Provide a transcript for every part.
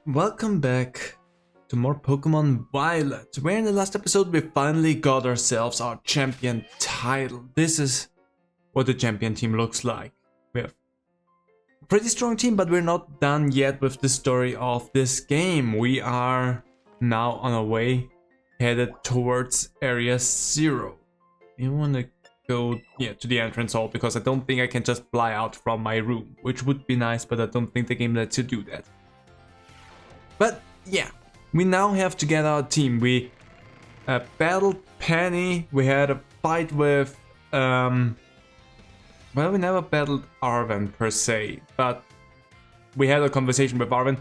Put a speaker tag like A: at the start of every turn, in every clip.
A: welcome back to more Pokemon Violet, where in the last episode we finally got ourselves our champion title. This is what the champion team looks like. We have a pretty strong team, but we're not done yet with the story of this game. We are now on our way, headed towards Area 0. You want to go to the entrance hall, because I don't think I can just fly out from my room, which would be nice, but I don't think the game lets you do that. But yeah, we now have to get our team. We battled Penny, we had a fight with, well, we never battled Arven per se, but we had a conversation with Arven,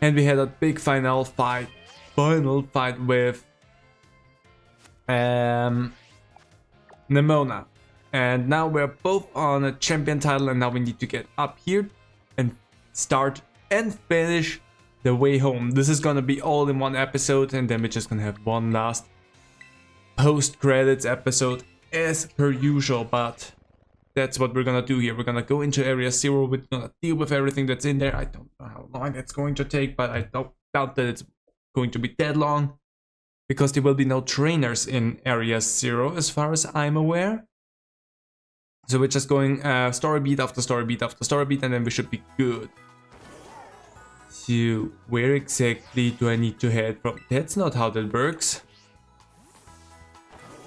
A: and we had a big final fight with Nemona. And now we're both on a champion title, and now we need to get up here and start and finish the way home. This is gonna be all in one episode, and then we're just gonna have one last post-credits episode as per usual, but that's what we're gonna do here. We're gonna go into Area 0, we're gonna deal with everything that's in there. I don't know how long that's going to take, but I don't doubt that it's going to be that long, because there will be no trainers in Area 0 as far as I'm aware. So we're just going story beat after story beat after story beat, and then we should be good. So where exactly do I need to head from? That's not how that works.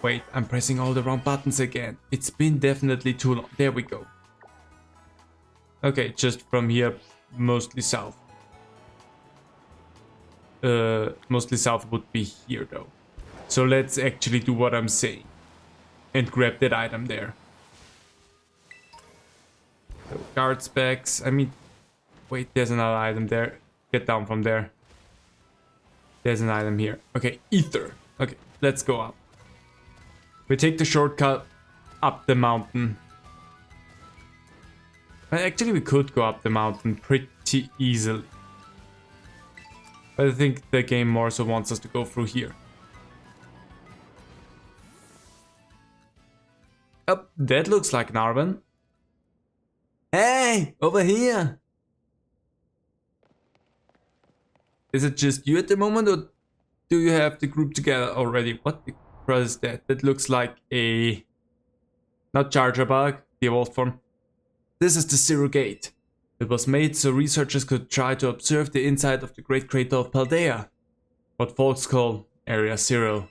A: Wait, I'm pressing all the wrong buttons again. It's been definitely too long. There we go. Okay, just from here, mostly south. Mostly south would be here though. So let's actually do what I'm saying and grab that item there. So guard specs. I mean, wait, there's another item there. Get down from there. There's an item here. Okay, ether. Okay, let's go up. We take the shortcut up the mountain. But actually, we could go up the mountain pretty easily. But I think the game more so wants us to go through here. Oh, that looks like an Arven. Hey, over here! Is it just you at the moment, or do you have the group together already? What the crap is that? That looks like a... not Charger Bug, the evolved form. This is the Zero Gate. It was made so researchers could try to observe the inside of the great crater of Paldea, what folks call Area 0.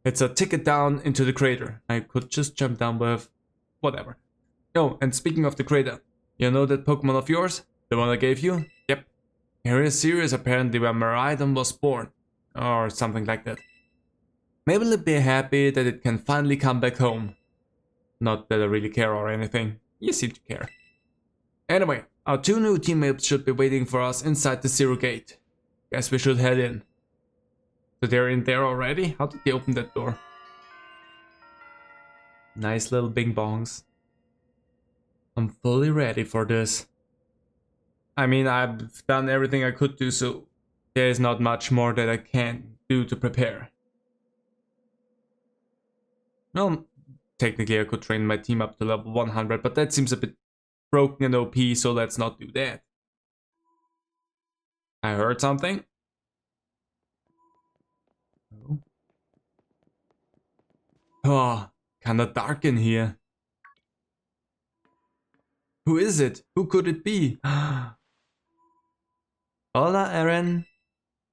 A: It's a ticket down into the crater. I could just jump down with whatever. Oh, and speaking of the crater, you know that Pokemon of yours? The one I gave you? Yep. Area 0 is apparently where Miraidon was born, or something like that. Maybe it'll be happy that it can finally come back home. Not that I really care or anything. You seem to care. Anyway, our two new teammates should be waiting for us inside the Zero Gate. Guess we should head in. So they're in there already? How did they open that door? Nice little bing bongs. I'm fully ready for this. I mean, I've done everything I could do, so there's not much more that I can do to prepare. Well, technically I could train my team up to level 100, but that seems a bit broken and OP, so let's not do that. I heard something. Oh, kinda dark in here. Who is it? Who could it be? Hola, Aaron.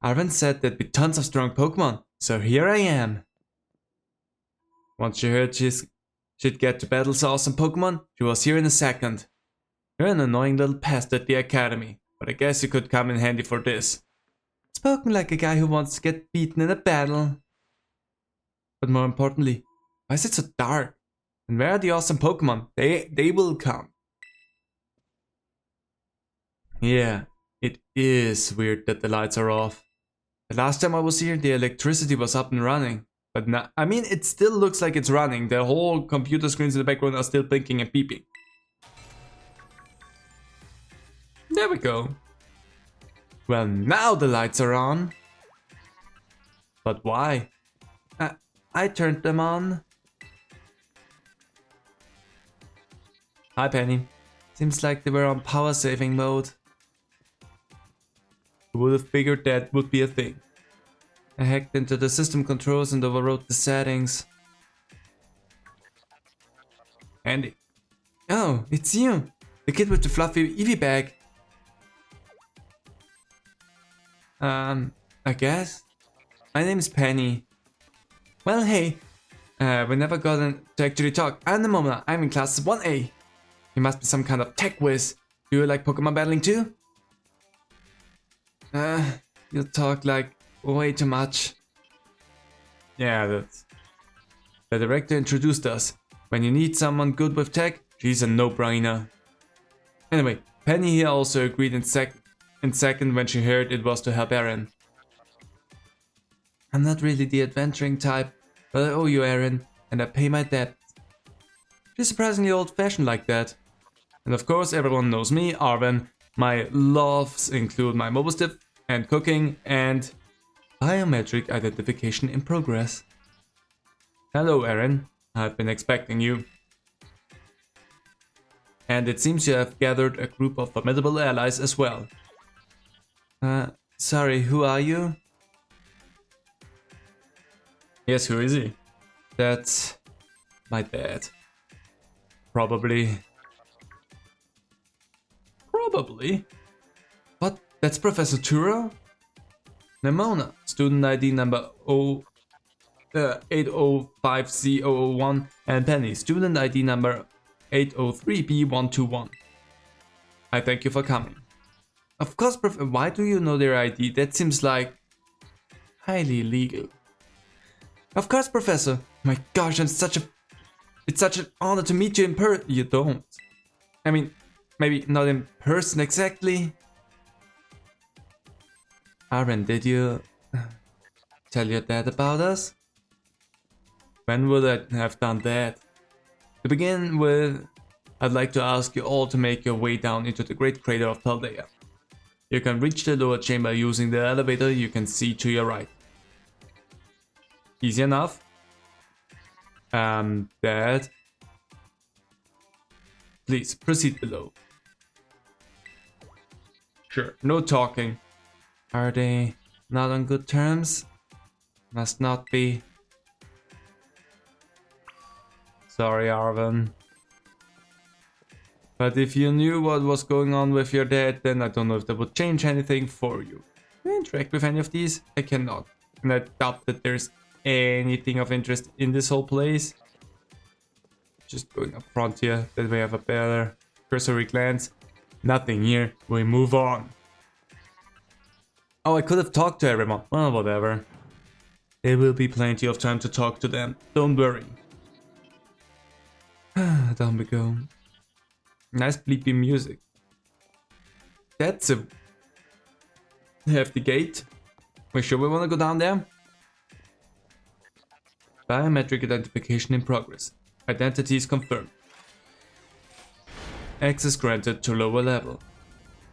A: Arven said there'd be tons of strong Pokemon, so here I am. Once she heard she'd get to battle so awesome Pokemon, she was here in a second. You're an annoying little pest at the academy, but I guess you could come in handy for this. Spoken like a guy who wants to get beaten in a battle. But more importantly, why is it so dark? And where are the awesome Pokemon? They will come. Yeah, it is weird that the lights are off. The last time I was here, the electricity was up and running. But now, I mean, it still looks like it's running. The whole computer screens in the background are still blinking and beeping. There we go. Well, now the lights are on. But why? I turned them on. Hi, Penny. Seems like they were on power saving mode. Who would have figured that would be a thing? I hacked into the system controls and overrode the settings. Andy. Oh, it's you! The kid with the fluffy Eevee bag. I guess? My name's Penny. Well, hey. We never gotten to actually talk. I'm the Momona. I'm in class 1A. You must be some kind of tech whiz. Do you like Pokemon battling too? You talk like way too much. Yeah, that's... The director introduced us. When you need someone good with tech, she's a no-brainer. Anyway, Penny here also agreed in second when she heard it was to help Aaron. I'm not really the adventuring type, but I owe you Aaron, and I pay my debt. She's surprisingly old-fashioned like that. And of course everyone knows me, Arven. My loves include my mobile stiff and cooking and biometric identification in progress. Hello Aaron, I've been expecting you. And it seems you have gathered a group of formidable allies as well. Sorry, who are you? Yes, who is he? That's my dad. Probably. What? That's Professor Turo? Nemona, student ID number 805C001, and Penny, student ID number 803B121. I thank you for coming. Of course, why do you know their ID? That seems like highly illegal. Of course, Professor. My gosh, it's such an honor to meet you in person. You don't. I mean, maybe not in person exactly. Aaron, did you tell your dad about us? When would I have done that? To begin with, I'd like to ask you all to make your way down into the Great Crater of Paldea. You can reach the lower chamber using the elevator you can see to your right. Easy enough. Dad. Please proceed below. Sure, no talking. Are they not on good terms? Must not be. Sorry, Arven. But if you knew what was going on with your dad, then I don't know if that would change anything for you. Can I interact with any of these? I cannot. And I doubt that there's anything of interest in this whole place. Just going up front here, that we have a better cursory glance. Nothing here, we move on. Oh, I could have talked to everyone. Well, whatever. There will be plenty of time to talk to them, don't worry. Down we go. Nice bleepy music. That's a hefty gate. We sure we want to go down there? Biometric identification in progress. Identity is confirmed. Access granted to lower level.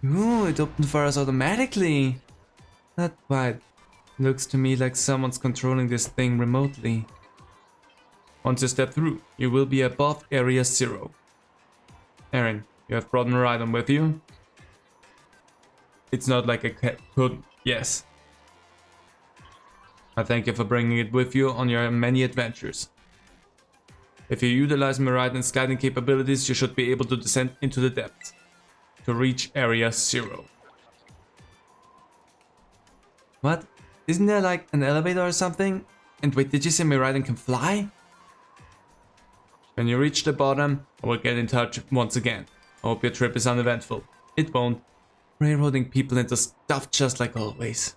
A: Ooh, it opened for us automatically. Not quite. Looks to me like someone's controlling this thing remotely. Once you step through, you will be above Area 0. Aaron, you have brought an item with you? It's not like a cat could. Yes. I thank you for bringing it with you on your many adventures. If you utilize Miraidon's guiding capabilities, you should be able to descend into the depths to reach Area 0. What? Isn't there like an elevator or something? And wait, did you say Miraidon can fly? When you reach the bottom, I will get in touch once again. I hope your trip is uneventful. It won't. Railroading people into stuff just like always.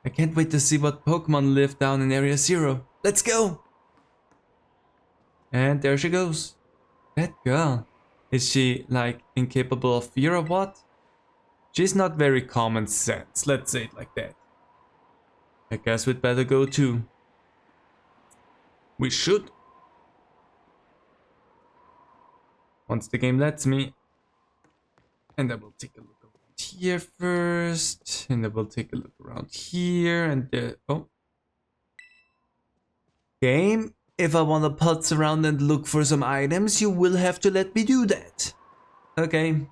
A: I can't wait to see what Pokemon live down in Area 0. Let's go! And there she goes. That girl. Is she, like, incapable of fear or what? She's not very common sense, let's say it like that. I guess we'd better go too. We should. Once the game lets me. And I will take a look around here first. And I will take a look around here and oh. Game, if I wanna putz around and look for some items, you will have to let me do that. Okay.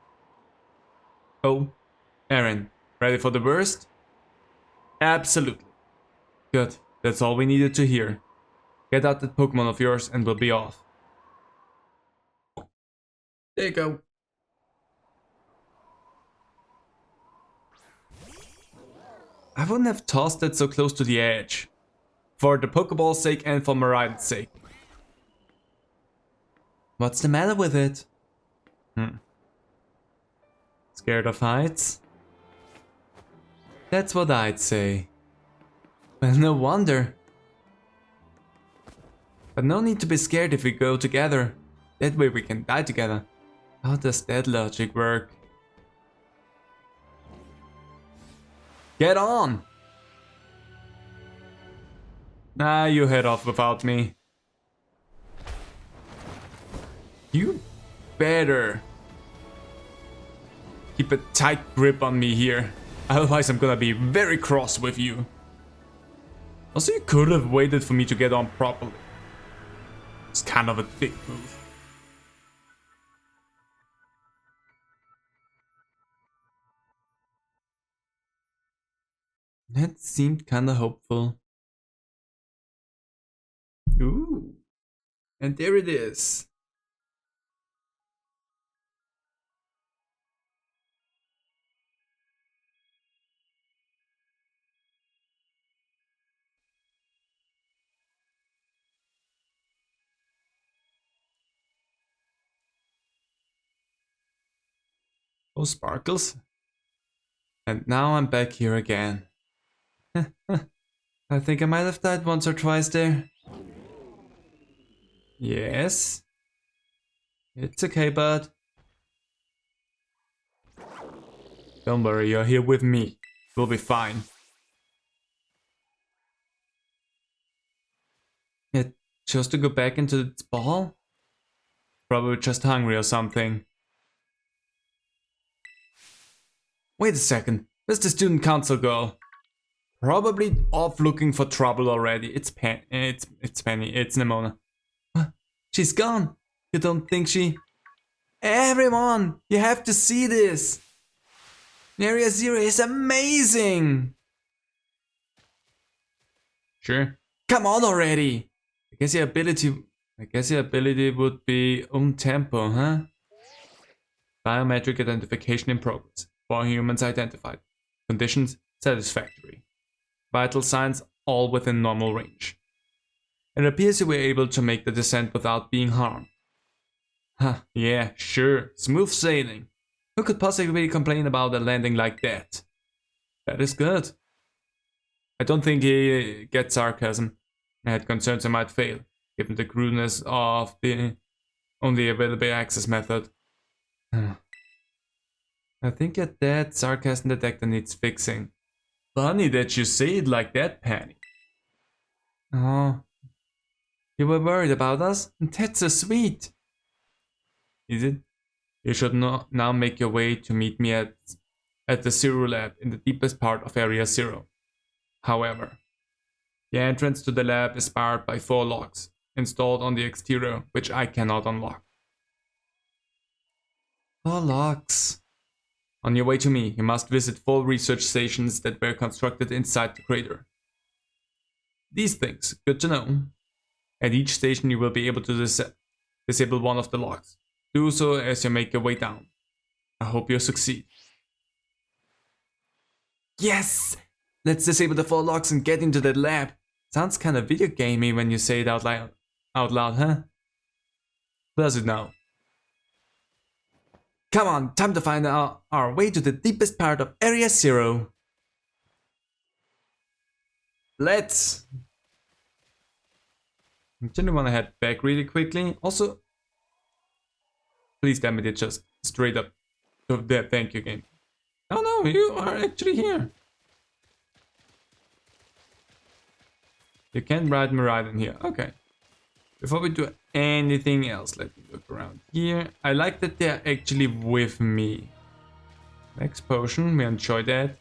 A: Oh, Aaron, Ready for the worst? Absolutely. Good. That's all we needed to hear. Get out that Pokemon of yours and we'll be off. There you go. I wouldn't have tossed that so close to the edge. For the Pokeball's sake and for Miraidon's sake. What's the matter with it? Scared of heights? That's what I'd say. Well, no wonder. But no need to be scared if we go together. That way we can die together. How does that logic work? Get on! Nah, you head off without me. You better keep a tight grip on me here. Otherwise I'm gonna be very cross with you. Also, you could have waited for me to get on properly. It's kind of a dick move. That seemed kinda hopeful. Ooh. And there it is. Oh, sparkles. And now I'm back here again. I think I might have died once or twice there. Yes. It's okay, bud. Don't worry, you're here with me. We'll be fine. It chose to go back into its ball? Probably just hungry or something. Wait a second, where's the student council girl? Probably off looking for trouble already. It's Penny, it's Nimona. She's gone. You don't think she... Everyone, you have to see this. Area Zero is amazing. Sure. Come on already. I guess your ability would be tempo, huh? Biometric identification in progress. 4 humans identified. Conditions satisfactory. Vital signs all within normal range. It appears you were able to make the descent without being harmed. Huh, yeah, sure. Smooth sailing. Who could possibly complain about a landing like that? That is good. I don't think he gets sarcasm. I had concerns I might fail, given the crudeness of the only available access method. I think your dad's sarcasm detector needs fixing. Funny that you say it like that, Penny. Oh, you were worried about us? That's so sweet. Is it? You should now make your way to meet me at the Zero Lab in the deepest part of Area Zero. However, the entrance to the lab is barred by 4 locks, installed on the exterior, which I cannot unlock. 4 locks. On your way to me, you must visit 4 research stations that were constructed inside the crater. These things, good to know. At each station you will be able to disable one of the locks. Do so as you make your way down. I hope you succeed. Yes! Let's disable the 4 locks and get into that lab. Sounds kinda video gamey when you say it out loud, huh? Does it now? Come on, time to find our way to the deepest part of Area Zero. Let's. I generally want to head back really quickly. Also, please tell me they just straight up to the thank you game. Oh no, you are actually here. You can ride Miraidon here. Okay. Before we do anything else, let me look around here. I like that they're actually with me. Next potion, we enjoy that.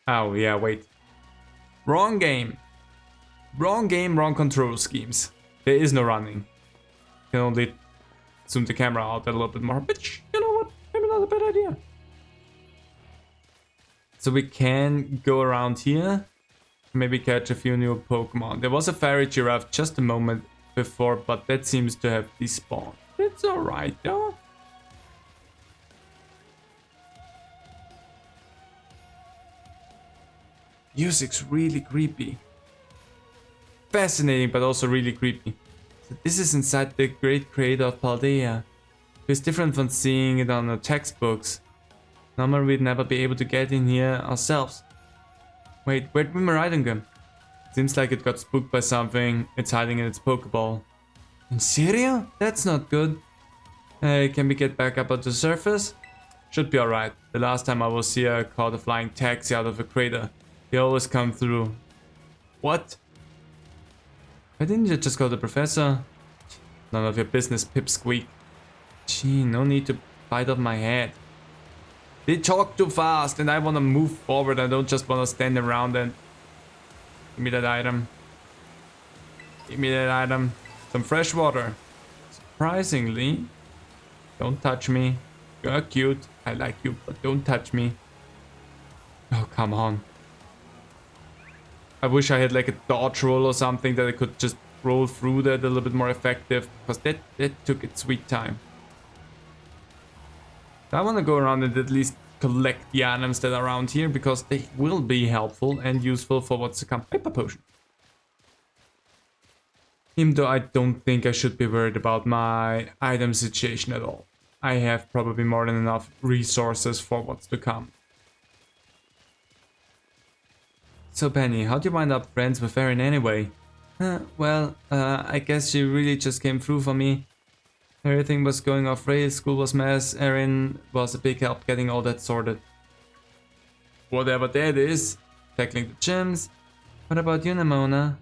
A: Oh, yeah, wait. Wrong game. Wrong game, wrong control schemes. There is no running. You can only zoom the camera out a little bit more. But you know what? Maybe not a bad idea. So we can go around here. Maybe catch a few new Pokemon. There was a fairy giraffe just a moment before, but that seems to have despawned. It's alright though. Music's really creepy. Fascinating, but also really creepy. So this is inside the great creator of Paldea. It's different from seeing it on the textbooks. Normally we'd never be able to get in here ourselves. Wait, where'd Wimmeriden go? Seems like it got spooked by something. It's hiding in its Pokeball. In serio? That's not good. Can we get back up onto the surface? Should be alright. The last time I was here, I caught a flying taxi out of a crater. They always come through. What? Why didn't you just call the professor? None of your business, pipsqueak. Gee, no need to bite off my head. They talk too fast and I want to move forward. I don't just want to stand around and... Give me that item. Give me that item. Some fresh water. Surprisingly... Don't touch me. You're cute. I like you, but don't touch me. Oh, come on. I wish I had like a dodge roll or something that I could just roll through that a little bit more effective. Because that took its sweet time. I want to go around and at least collect the items that are around here, because they will be helpful and useful for what's to come. Paper potion. Even though I don't think I should be worried about my item situation at all. I have probably more than enough resources for what's to come. So Penny, how'd you wind up friends with Erin anyway? I guess you really just came through for me. Everything was going off rails, school was mess, Erin was a big help getting all that sorted. Whatever that is, tackling the gyms. What about you, Nimona?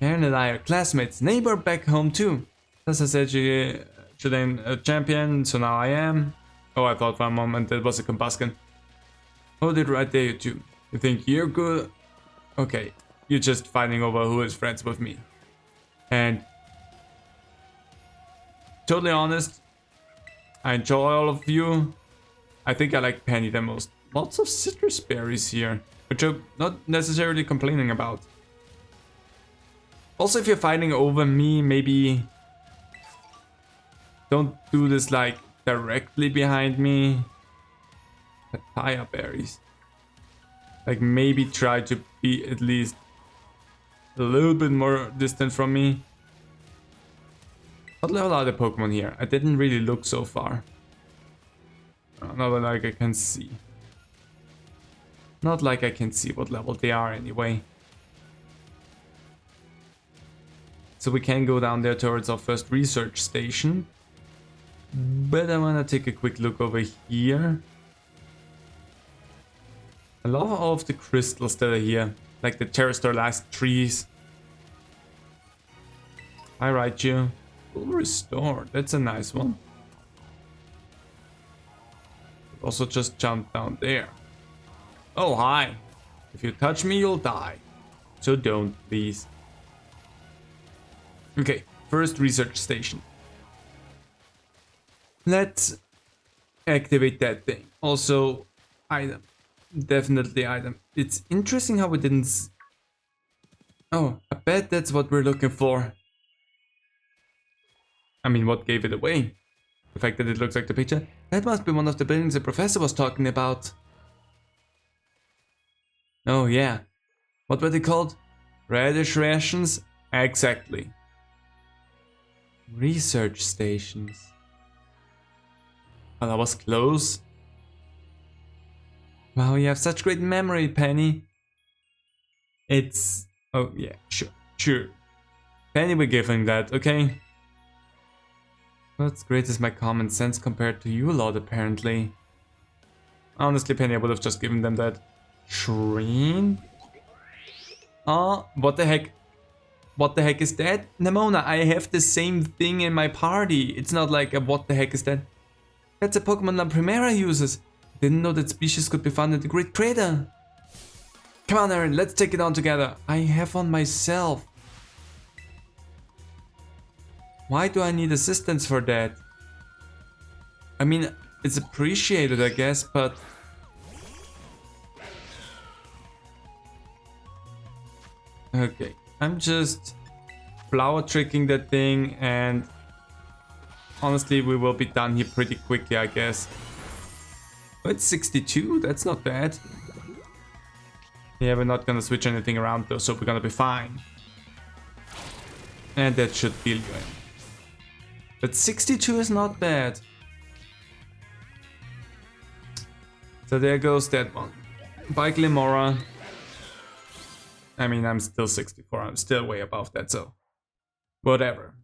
A: Erin and I are classmates, neighbor back home too. As I said, she ain't a champion, so now I am. Oh, I thought for a moment that was a combustion. Hold it right there, you two. You think you're good? Okay, you're just fighting over who is friends with me. And... totally honest, I enjoy all of you. I think I like Penny the most. Lots of citrus berries here, which I'm not necessarily complaining about. Also, if you're fighting over me, maybe don't do this like directly behind me. Papaya berries. Like maybe try to be at least a little bit more distant from me. What level are the Pokemon here? I didn't really look so far. Not like I can see. Not like I can see what level they are anyway. So we can go down there towards our first research station. But I wanna take a quick look over here. I love all of the crystals that are here. Like the Terrastor-last trees. I write you. Full restore, that's a nice one. Also just jump down there. Oh, hi. If you touch me, you'll die. So don't, please. Okay, first research station. Let's activate that thing. Also, item. Definitely item. It's interesting how we didn't... Oh, I bet that's what we're looking for. I mean, what gave it away? The fact that it looks like the picture? That must be one of the buildings the professor was talking about. Oh yeah. What were they called? Radish rations? Exactly. Research stations. Well, that was close. Wow, you have such great memory, Penny. It's... Oh yeah, sure. Penny, we're giving that, okay? What's great is my common sense compared to you lot, apparently. Honestly, Penny, I would have just given them that. Shreen? Oh, what the heck? What the heck is that? Nimona, I have the same thing in my party. It's not like a what the heck is that? That's a Pokemon La Primera uses. Didn't know that species could be found in the Great Crater. Come on, Erin, let's take it on together. I have one myself. Why do I need assistance for that? I mean, it's appreciated, I guess, but... Okay, I'm just flower tricking that thing, and honestly, we will be done here pretty quickly, I guess. Oh, it's 62, that's not bad. Yeah, we're not gonna switch anything around though, so we're gonna be fine. And that should heal you in. But 62 is not bad. So there goes that one. By Glimora. I mean, I'm still 64, I'm still way above that, so whatever.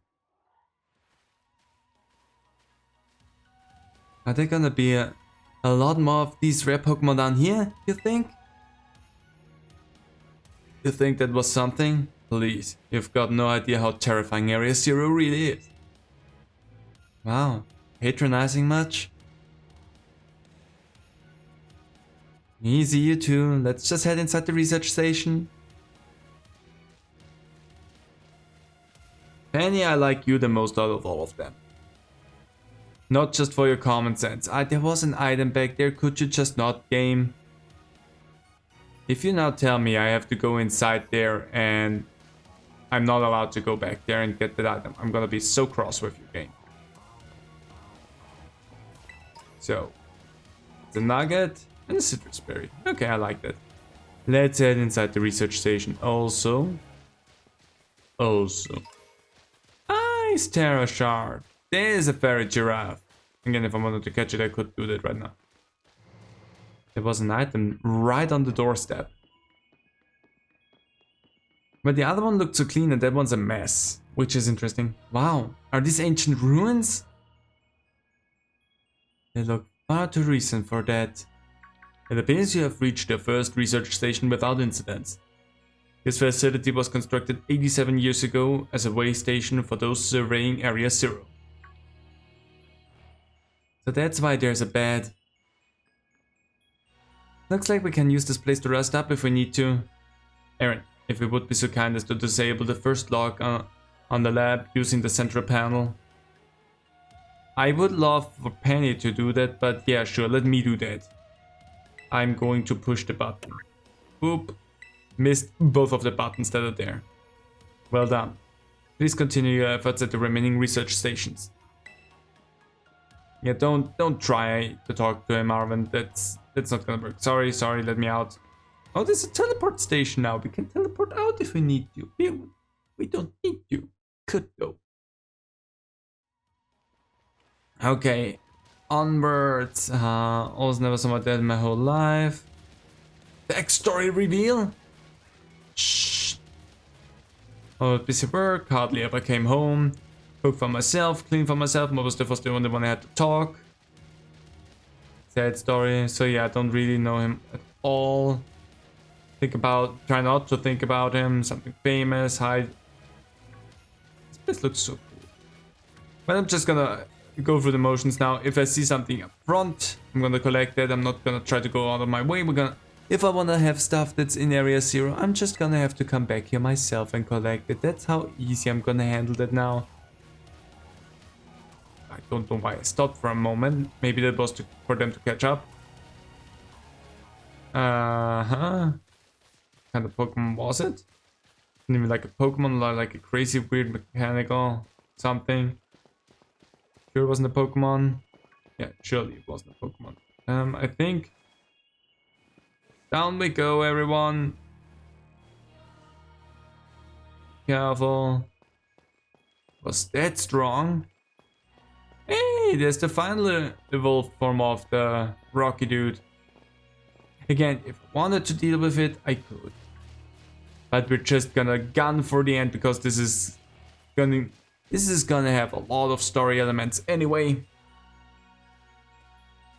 A: Are there gonna be a lot more of these rare Pokemon down here, you think? You think that was something? Please, you've got no idea how terrifying Area Zero really is. Wow, patronizing much? Easy, you two. Let's just head inside the research station. Penny, I like you the most out of all of them. Not just for your common sense. There was an item back there, could you just not, game? If you now tell me I have to go inside there and I'm not allowed to go back there and get that item, I'm gonna be so cross with you, game. So, the nugget and a citrus berry. Okay, I like that. Let's head inside the research station. Also, Ice Terra Shard. There's a fairy giraffe. Again, if I wanted to catch it, I could do that right now. There was an item right on the doorstep. But the other one looked so clean and that one's a mess. Which is interesting. Wow, are these ancient ruins? They look far too recent for that. It appears you have reached the first research station without incidents. This facility was constructed 87 years ago as a way station for those surveying Area Zero. So that's why there's a bed. Looks like we can use this place to rest up if we need to. Aaron, if you would be so kind as to disable the first lock on the lab using the central panel. I would love for Penny to do that, but yeah, sure, let me do that. I'm going to push the button. Oop. Missed both of the buttons that are there. Well done. Please continue your efforts at the remaining research stations. Yeah, don't try to talk to him, Marvin. That's not gonna work. Sorry, let me out. Oh, there's a teleport station now. We can teleport out if we need to. We don't need to. Could though. Okay, onwards. Always never saw my dad in my whole life. Backstory reveal. Shh. Oh, busy work. Hardly ever came home. Cook for myself, clean for myself. Most of was the only one I had to talk. Sad story. So yeah, I don't really know him at all. Try not to think about him. Something famous. Hide. This place looks so cool. But I'm just gonna go through the motions now. If I see something up front, I'm gonna collect that. I'm not gonna try to go out of my way. If I wanna have stuff that's in Area Zero, I'm just gonna have to come back here myself and collect it. That's how easy I'm gonna handle that now. I don't know why I stopped for a moment. Maybe that was for them to catch up. What kind of Pokemon was it? Didn't even like a Pokemon, like a crazy weird mechanical something. Sure it wasn't a Pokemon. Yeah, surely it wasn't a Pokemon. I think. Down we go, everyone. Careful. Was that strong? Hey, there's the final evolved form of the Rocky dude. Again, if I wanted to deal with it, I could. But we're just gonna gun for the end because this is gonna have a lot of story elements anyway.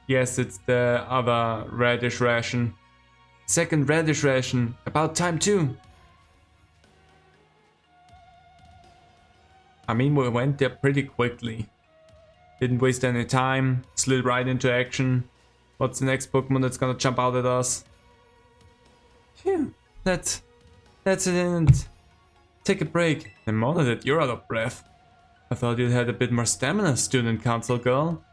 A: Yes, it's the other radish ration. Second radish ration, about time too. I mean, we went there pretty quickly. Didn't waste any time, slid right into action. What's the next Pokemon that's gonna jump out at us? Phew, that's it, and take a break. I'm honored that you're out of breath. I thought you had a bit more stamina, student council girl.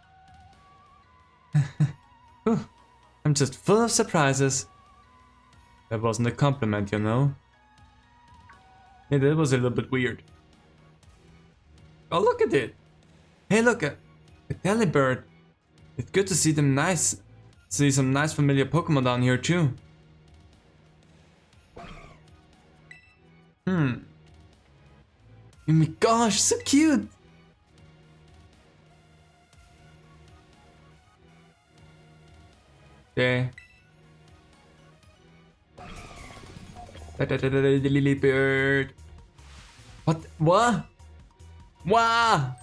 A: I'm just full of surprises. That wasn't a compliment, you know. Yeah, that was a little bit weird. Oh, look at it. Hey, look, a Delibird. It's good to see see some nice familiar Pokemon down here too. Oh my gosh, so cute. There. The lily bird. What? What? Wow!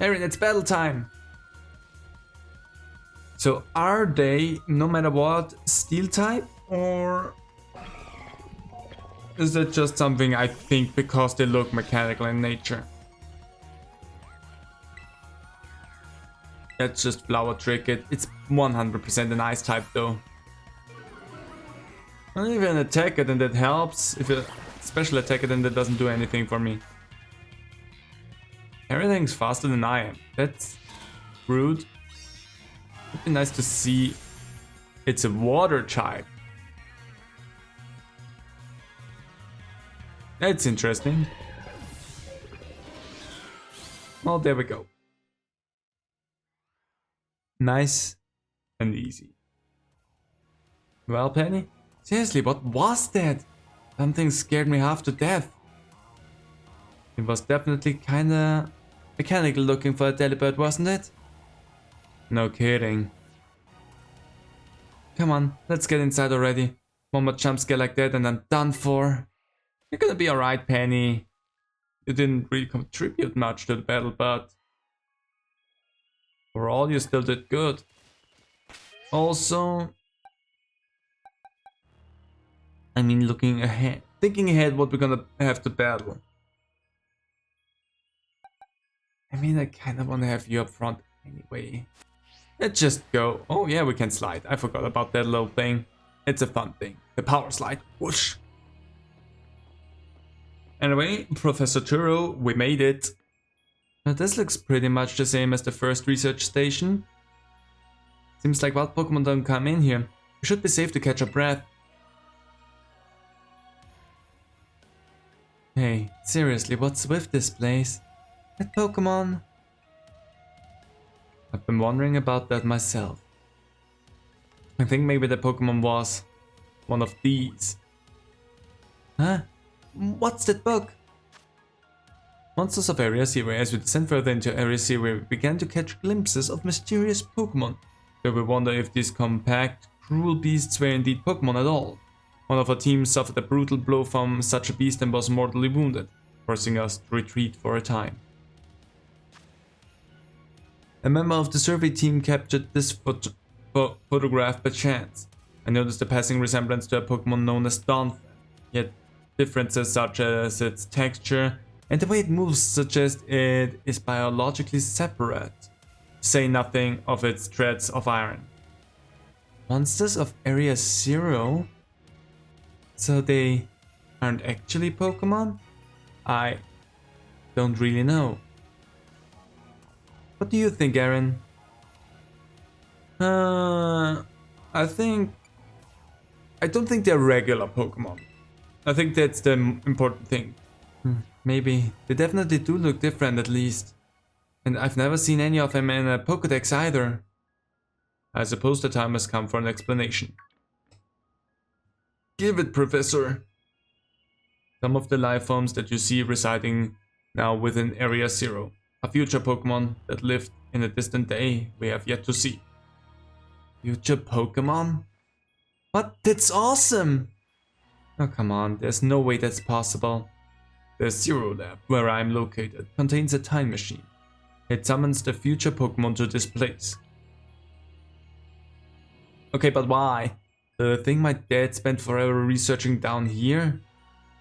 A: Aaron, it's battle time. So are they, no matter what, steel type, or is that just something I think because they look mechanical in nature? That's just flower trick. It's 100% an ice type though. Well, if an attacker, then that helps. If a special attacker, then that doesn't do anything for me. Everything's faster than I am. That's rude. It'd be nice to see it's a water type. That's interesting. Well, there we go. Nice and easy. Well, Penny? Seriously, what was that? Something scared me half to death. It was definitely kinda mechanical looking for a Delibird, wasn't it? No kidding. Come on, let's get inside already. One more jump scare like that and I'm done for. You're gonna be alright, Penny. You didn't really contribute much to the battle, but overall you still did good. Also, I mean, thinking ahead what we're gonna have to battle. I mean, I kinda wanna have you up front anyway. Let's just go. Oh yeah, we can slide. I forgot about that little thing. It's a fun thing. The power slide. Whoosh. Anyway, Professor Turo, we made it. Now this looks pretty much the same as the first research station. Seems like wild Pokemon don't come in here. We should be safe to catch our breath. Hey, seriously, what's with this place? That Pokemon? I've been wondering about that myself. I think maybe the Pokemon was one of these. Huh? What's that book? Monsters of Area Zero. As we descend further into Area Zero, we began to catch glimpses of mysterious Pokemon. So we wonder if these compact, cruel beasts were indeed Pokemon at all. One of our team suffered a brutal blow from such a beast and was mortally wounded, forcing us to retreat for a time. A member of the survey team captured this photograph by chance. I noticed a passing resemblance to a Pokemon known as Donphan, yet differences such as its texture and the way it moves suggest it is biologically separate, to say nothing of its threads of iron. Monsters of Area Zero? So they aren't actually Pokemon? I don't really know. What do you think, Aaron? I don't think they're regular Pokemon. I think that's the important thing. Maybe. They definitely do look different at least. And I've never seen any of them in a Pokédex either. I suppose the time has come for an explanation. Give it, Professor. Some of the life forms that you see residing now within Area Zero are future Pokemon that lived in a distant day we have yet to see. Future Pokemon? What? That's awesome! Oh come on, there's no way that's possible. The Zero Lab, where I'm located, contains a time machine. It summons the future Pokemon to this place. Okay, but why? The thing my dad spent forever researching down here?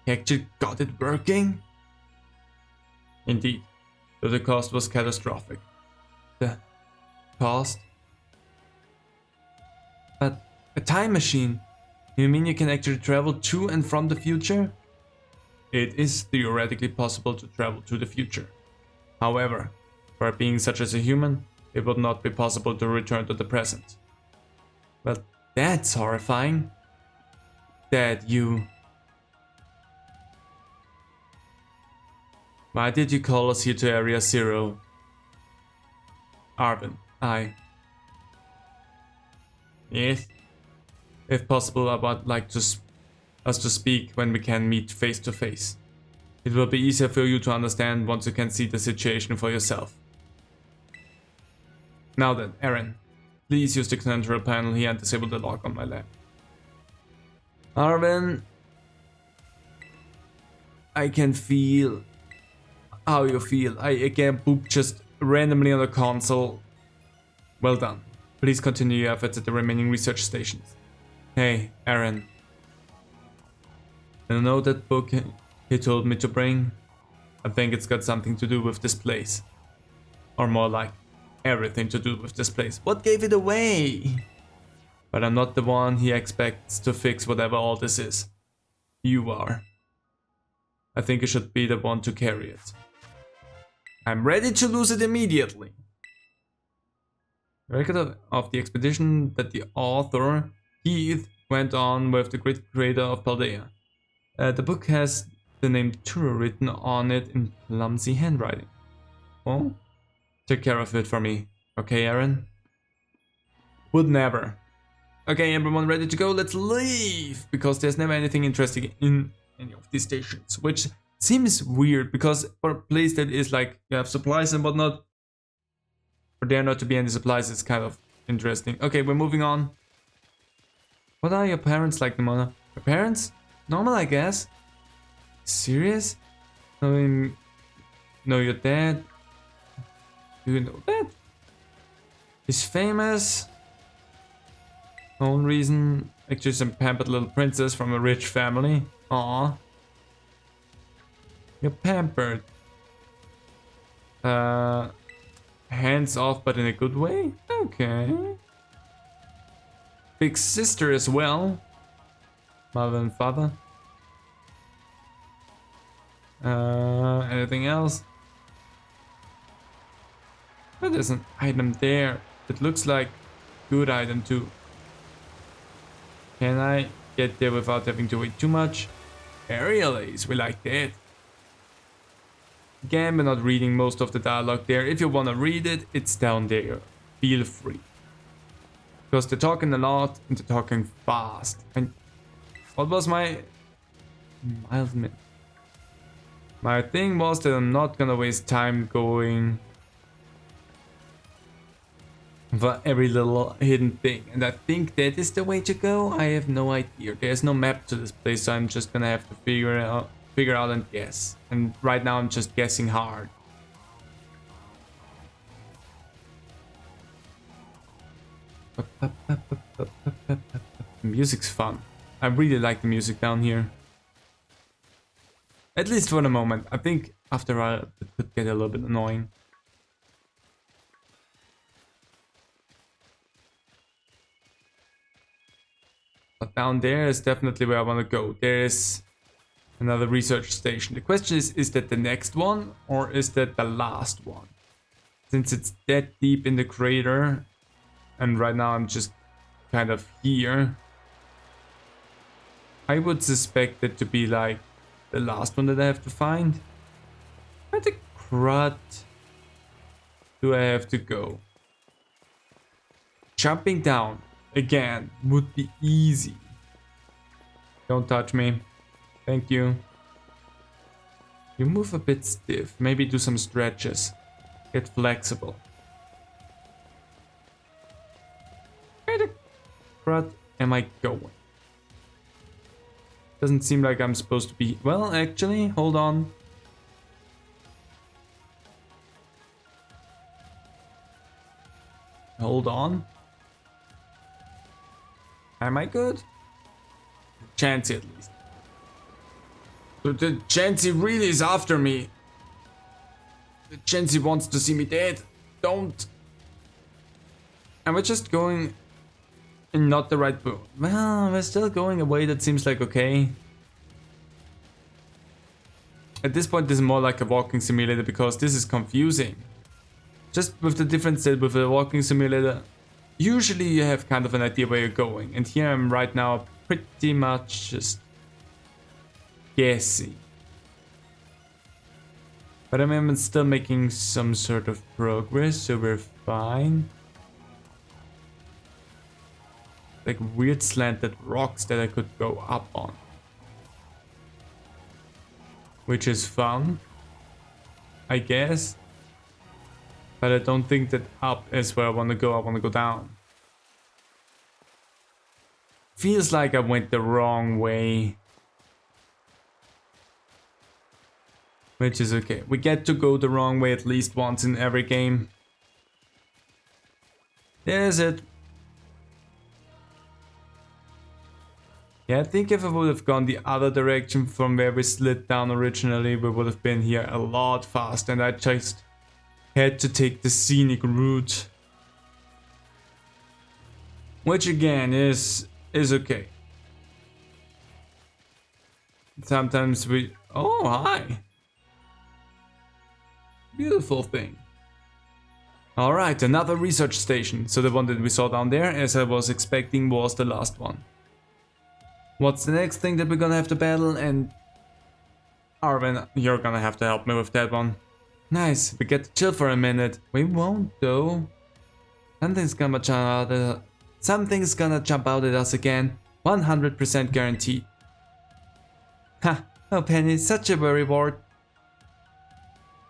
A: He actually got it working? Indeed, though the cost was catastrophic. The cost? But a time machine? You mean you can actually travel to and from the future? It is theoretically possible to travel to the future. However, for a being such as a human, it would not be possible to return to the present. Well, that's horrifying. Dad, you... Why did you call us here to Area Zero? Arvin, I. Yes? If possible, I would like us to speak when we can meet face to face. It will be easier for you to understand once you can see the situation for yourself. Now then, Aaron, please use the control panel here and disable the lock on my lab. Arvin, I can feel how you feel. I again poop just randomly on the console. Well done. Please continue your efforts at the remaining research stations. Hey, Aaron. You know that book he told me to bring? I think it's got something to do with this place. Or more like, everything to do with this place. What gave it away? But I'm not the one he expects to fix whatever all this is. You are. I think you should be the one to carry it. I'm ready to lose it immediately. Record of the expedition that the author, Keith, went on with the great creator of Paldea. The book has the name Turo written on it in clumsy handwriting. Oh? Take care of it for me. Okay, Aaron? Would never. Okay, everyone ready to go? Let's leave! Because there's never anything interesting in any of these stations. Which seems weird, because for a place that is like, you have supplies and whatnot, for there not to be any supplies is kind of interesting. Okay, we're moving on. What are your parents like, Nimona? Your parents? Normal, I guess. Serious? No, your dad. Do you know that? He's famous. Own reason. Actually, some pampered little princess from a rich family. Aww. You're pampered. Hands off, but in a good way? Okay. Big sister as well. Mother and father. Anything else? But there's an item there. It looks like good item too. Can I get there without having to wait too much? Aerial ace, we like that. Again, we're not reading most of the dialogue there. If you want to read it, it's down there. Feel free. Because they're talking a lot and they're talking fast. And what was my My thing was that I'm not gonna waste time going for every little hidden thing. And I think that is the way to go. I have no idea. There's no map to this place, so I'm just gonna have to figure out and guess. And right now I'm just guessing hard. The music's fun. I really like the music down here. At least for the moment. I think after a while it could get a little bit annoying. But down there is definitely where I want to go. There is another research station. The question is that the next one or is that the last one? Since it's that deep in the crater and right now I'm just kind of here, I would suspect it to be like the last one that I have to find. Where the crud do I have to go? Jumping down again would be easy. Don't touch me. Thank you. You move a bit stiff. Maybe do some stretches. Get flexible. Where the crud am I going? Doesn't seem like I'm supposed to be... Well, actually, hold on. Hold on. Am I good? Chansey at least. But the Chansey really is after me. The Chansey wants to see me dead. Don't. And we're just going in not the right boat. Well, we're still going a way that seems like okay. At this point, this is more like a walking simulator because this is confusing. Just with the difference that with a walking simulator, usually you have kind of an idea where you're going. And here I'm right now pretty much just guessing. But I mean, I'm still making some sort of progress, so we're fine. Like weird slanted rocks that I could go up on. Which is fun, I guess. But I don't think that up is where I want to go. I want to go down. Feels like I went the wrong way. Which is okay. We get to go the wrong way at least once in every game. There's it. Yeah, I think if I would have gone the other direction from where we slid down originally, we would have been here a lot faster, and I just had to take the scenic route. Which again is okay. Sometimes we... Oh, hi! Beautiful thing. Alright, another research station. So the one that we saw down there, as I was expecting, was the last one. What's the next thing that we're gonna have to battle? And Arvin, you're gonna have to help me with that one. Nice, we get to chill for a minute. We won't though. Something's gonna jump out at us again. 100% guaranteed. Ha! Oh Penny, such a reward.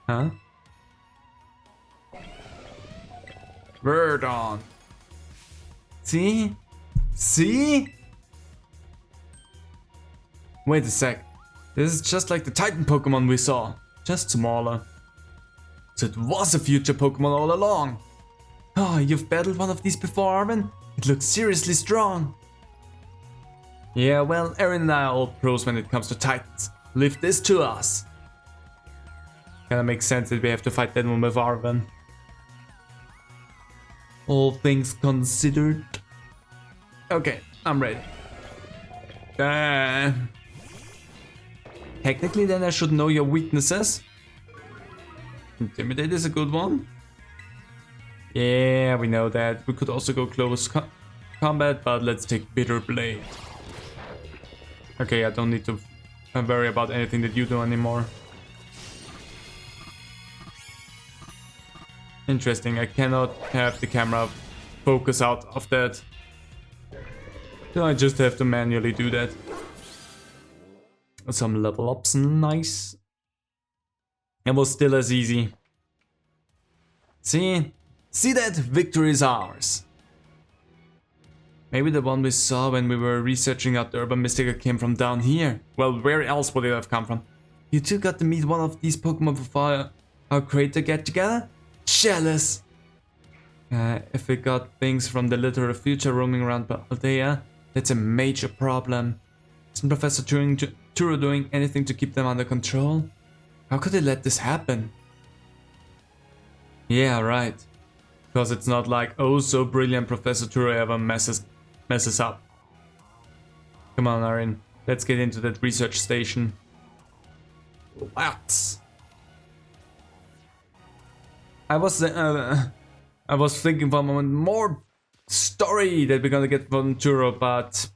A: Huh? Word on. See? See? Wait a sec. This is just like the Titan Pokémon we saw. Just smaller. So it was a future Pokémon all along. Oh, you've battled one of these before, Arvin? It looks seriously strong. Yeah, well, Aaron and I are old pros when it comes to Titans. Leave this to us. Kinda makes sense that we have to fight that one with Arvin. All things considered. Okay, I'm ready. Technically then I should know your weaknesses. Intimidate is a good one. Yeah, we know that. We could also go close combat, but let's take Bitter Blade. Okay, I don't need to worry about anything that you do anymore. Interesting, I cannot have the camera focus out of that. So I just have to manually do that. Some level ups, nice. It was still as easy. See? See that? Victory is ours. Maybe the one we saw when we were researching out the urban Mystica came from down here. Well, where else would it have come from? You two got to meet one of these Pokemon before our crater get together? Jealous! If we got things from the literal future roaming around Paldea, that's a major problem. Isn't Professor Turo doing anything to keep them under control? How could they let this happen? Yeah, right. Because it's not like, oh so brilliant Professor Turo ever messes up. Come on, Arin. Let's get into that research station. What? I was thinking for a moment more story that we're gonna get from Turo, but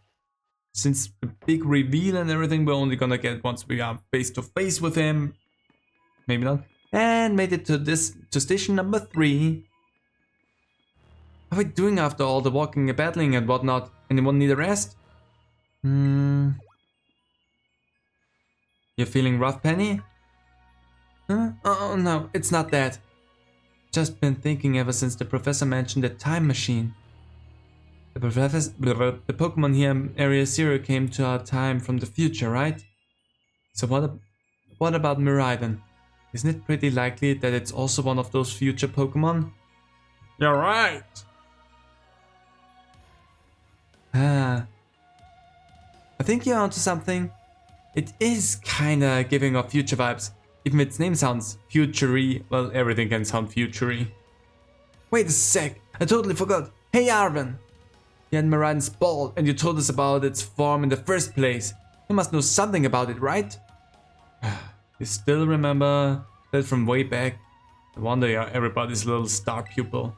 A: since the big reveal and everything, we're only gonna get once we are face to face with him. Maybe not. And made it to station number 3. How are we doing after all the walking and battling and whatnot? Anyone need a rest? You feeling rough, Penny? Huh? Oh no, it's not that. Just been thinking ever since the professor mentioned the time machine. The Pokemon here in Area 0 came to our time from the future, right? So what about Miraidon? Isn't it pretty likely that it's also one of those future Pokemon? You're right! I think you're onto something. It is kinda giving off future vibes. Even its name sounds futury. Well, everything can sound futury. Wait a sec, I totally forgot. Hey Arvin! You had Miraidon's ball and you told us about its form in the first place. You must know something about it, right? You still remember that from way back? I wonder you're everybody's little star pupil.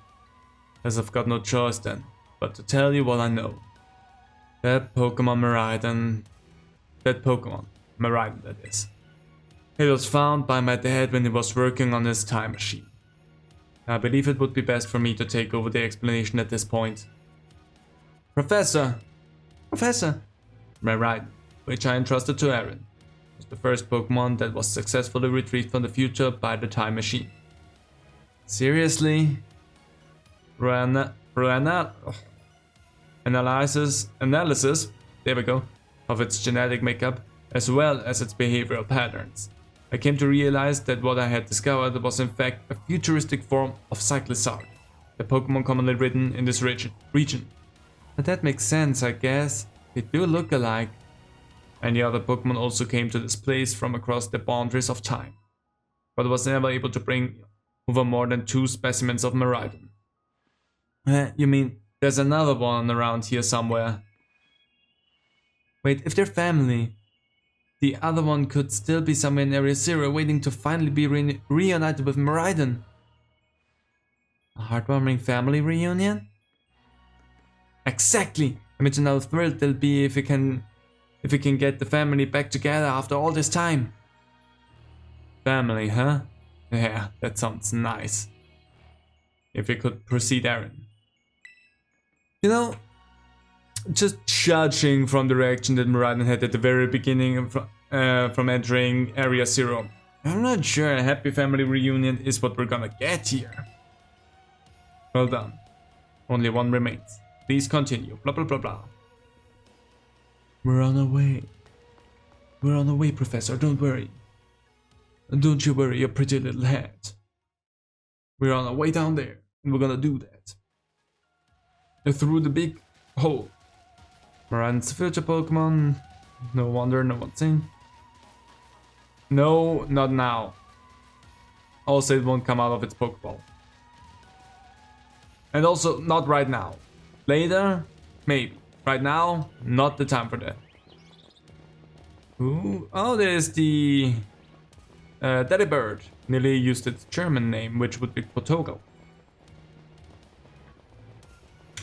A: As I've got no choice then, but to tell you what I know. That Pokemon Miraidon, that is. It was found by my dad when he was working on his time machine. I believe it would be best for me to take over the explanation at this point. Professor! Professor! Miraidon, which I entrusted to Aaron, was the first Pokemon that was successfully retrieved from the future by the time machine. Seriously? Analysis, there we go, of its genetic makeup, as well as its behavioral patterns. I came to realize that what I had discovered was in fact a futuristic form of Cyclizark, the Pokemon commonly ridden in this region. But that makes sense, I guess. They do look alike. Many other Pokemon also came to this place from across the boundaries of time, but was never able to bring over more than 2 specimens of Miraidon. You mean there's another one around here somewhere? Wait, if they're family, the other one could still be somewhere in Area Zero waiting to finally be reunited with Miraidon. A heartwarming family reunion? Exactly! Imagine how thrilled they'll be if we can get the family back together after all this time. Family, huh? Yeah, that sounds nice. If we could proceed, Aaron. You know, just judging from the reaction that Miraidon had at the very beginning from entering Area Zero, I'm not sure a happy family reunion is what we're gonna get here. Well done. Only one remains. Please continue. Blah blah blah blah. We're on our way. We're on our way, Professor. Don't worry. Don't you worry your pretty little head. We're on our way down there, and we're gonna do that. Through the big hole. Miraidon's future Pokemon. No wonder no one's in. No, not now. Also, it won't come out of its Pokeball. And also, not right now. Later, maybe. Right now, not the time for that. Ooh, oh, there's the Daddy Bird. Nearly used its German name, which would be Potogo.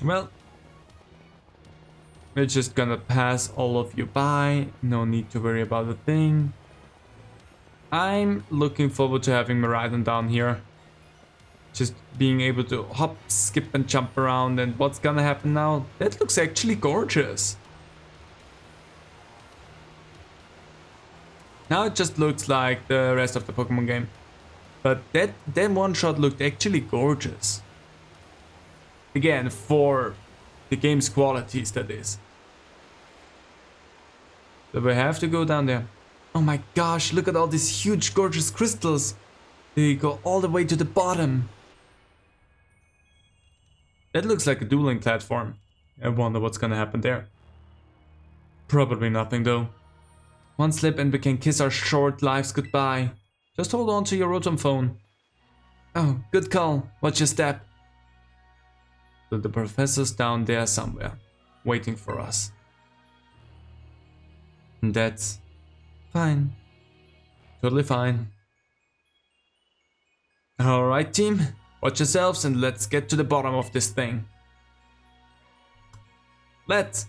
A: Well, we're just gonna pass all of you by. No need to worry about a thing. I'm looking forward to having Miraidon down here. Just being able to hop, skip and jump around, and what's gonna happen now? That looks actually gorgeous. Now it just looks like the rest of the Pokemon game. But that one shot looked actually gorgeous. Again, for the game's qualities, that is. So we have to go down there. Oh my gosh, look at all these huge gorgeous crystals. They go all the way to the bottom. That looks like a dueling platform. I wonder what's gonna happen there. Probably nothing though. One slip and we can kiss our short lives goodbye. Just hold on to your Rotom phone. Oh, good call. Watch your step. So the professor's down there somewhere, waiting for us. And that's fine. Totally fine. Alright team, watch yourselves and let's get to the bottom of this thing. Let's!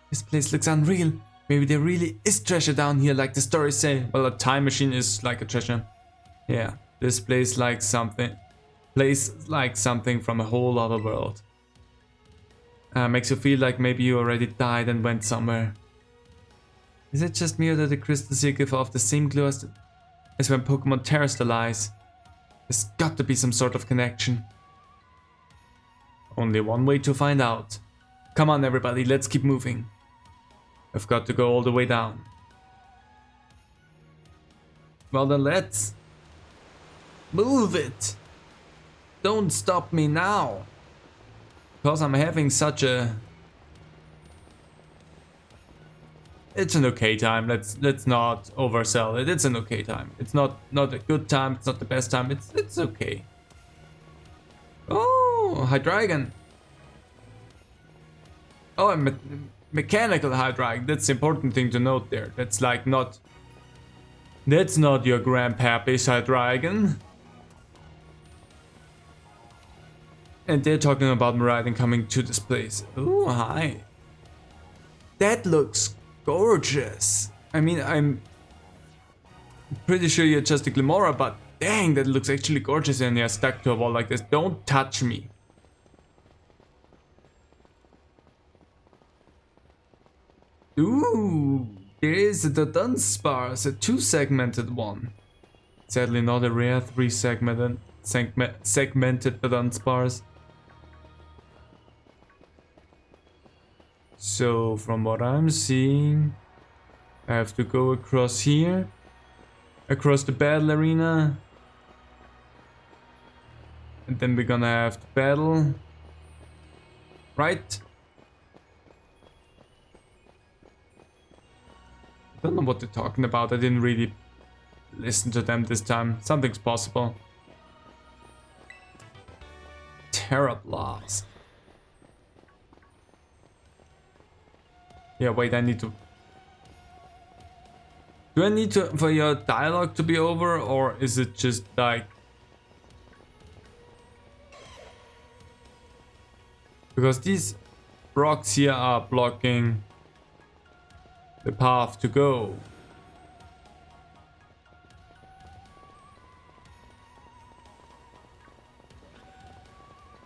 A: This place looks unreal. Maybe there really is treasure down here like the stories say. Well, a time machine is like a treasure. Yeah, this place like something from a whole other world. Makes you feel like maybe you already died and went somewhere. Is it just me or that the crystals here give off the same glow as when Pokemon terrestrialize? There's got to be some sort of connection. Only one way to find out. Come on everybody, let's keep moving. I've got to go all the way down. Well then let's move it. Don't stop me now. Because I'm having such a... It's an okay time. Let's not oversell it. It's an okay time. It's not a good time. It's not the best time. It's okay. Oh, Hydreigon. Oh, a mechanical Hydreigon. That's the important thing to note there. That's like not... That's not your grandpappy's Hydreigon. And they're talking about Miraidon coming to this place. Oh, hi. That looks gorgeous. I mean, Pretty sure you're just a Glimora, but dang, that looks actually gorgeous and you're stuck to a wall like this. Don't touch me. Ooh, there is the Dunsparce, a 2-segmented one. Sadly not a rare 3-segmented segmented Dunsparce. So from what I'm seeing, I have to go across here, across the battle arena, and then we're gonna have to battle, right? I don't know what they're talking about. I didn't really listen to them this time. Something's possible. Terra Blast. Yeah, wait, I need to... Do I need to for your dialogue to be over, or is it just like... Because these rocks here are blocking the path to go.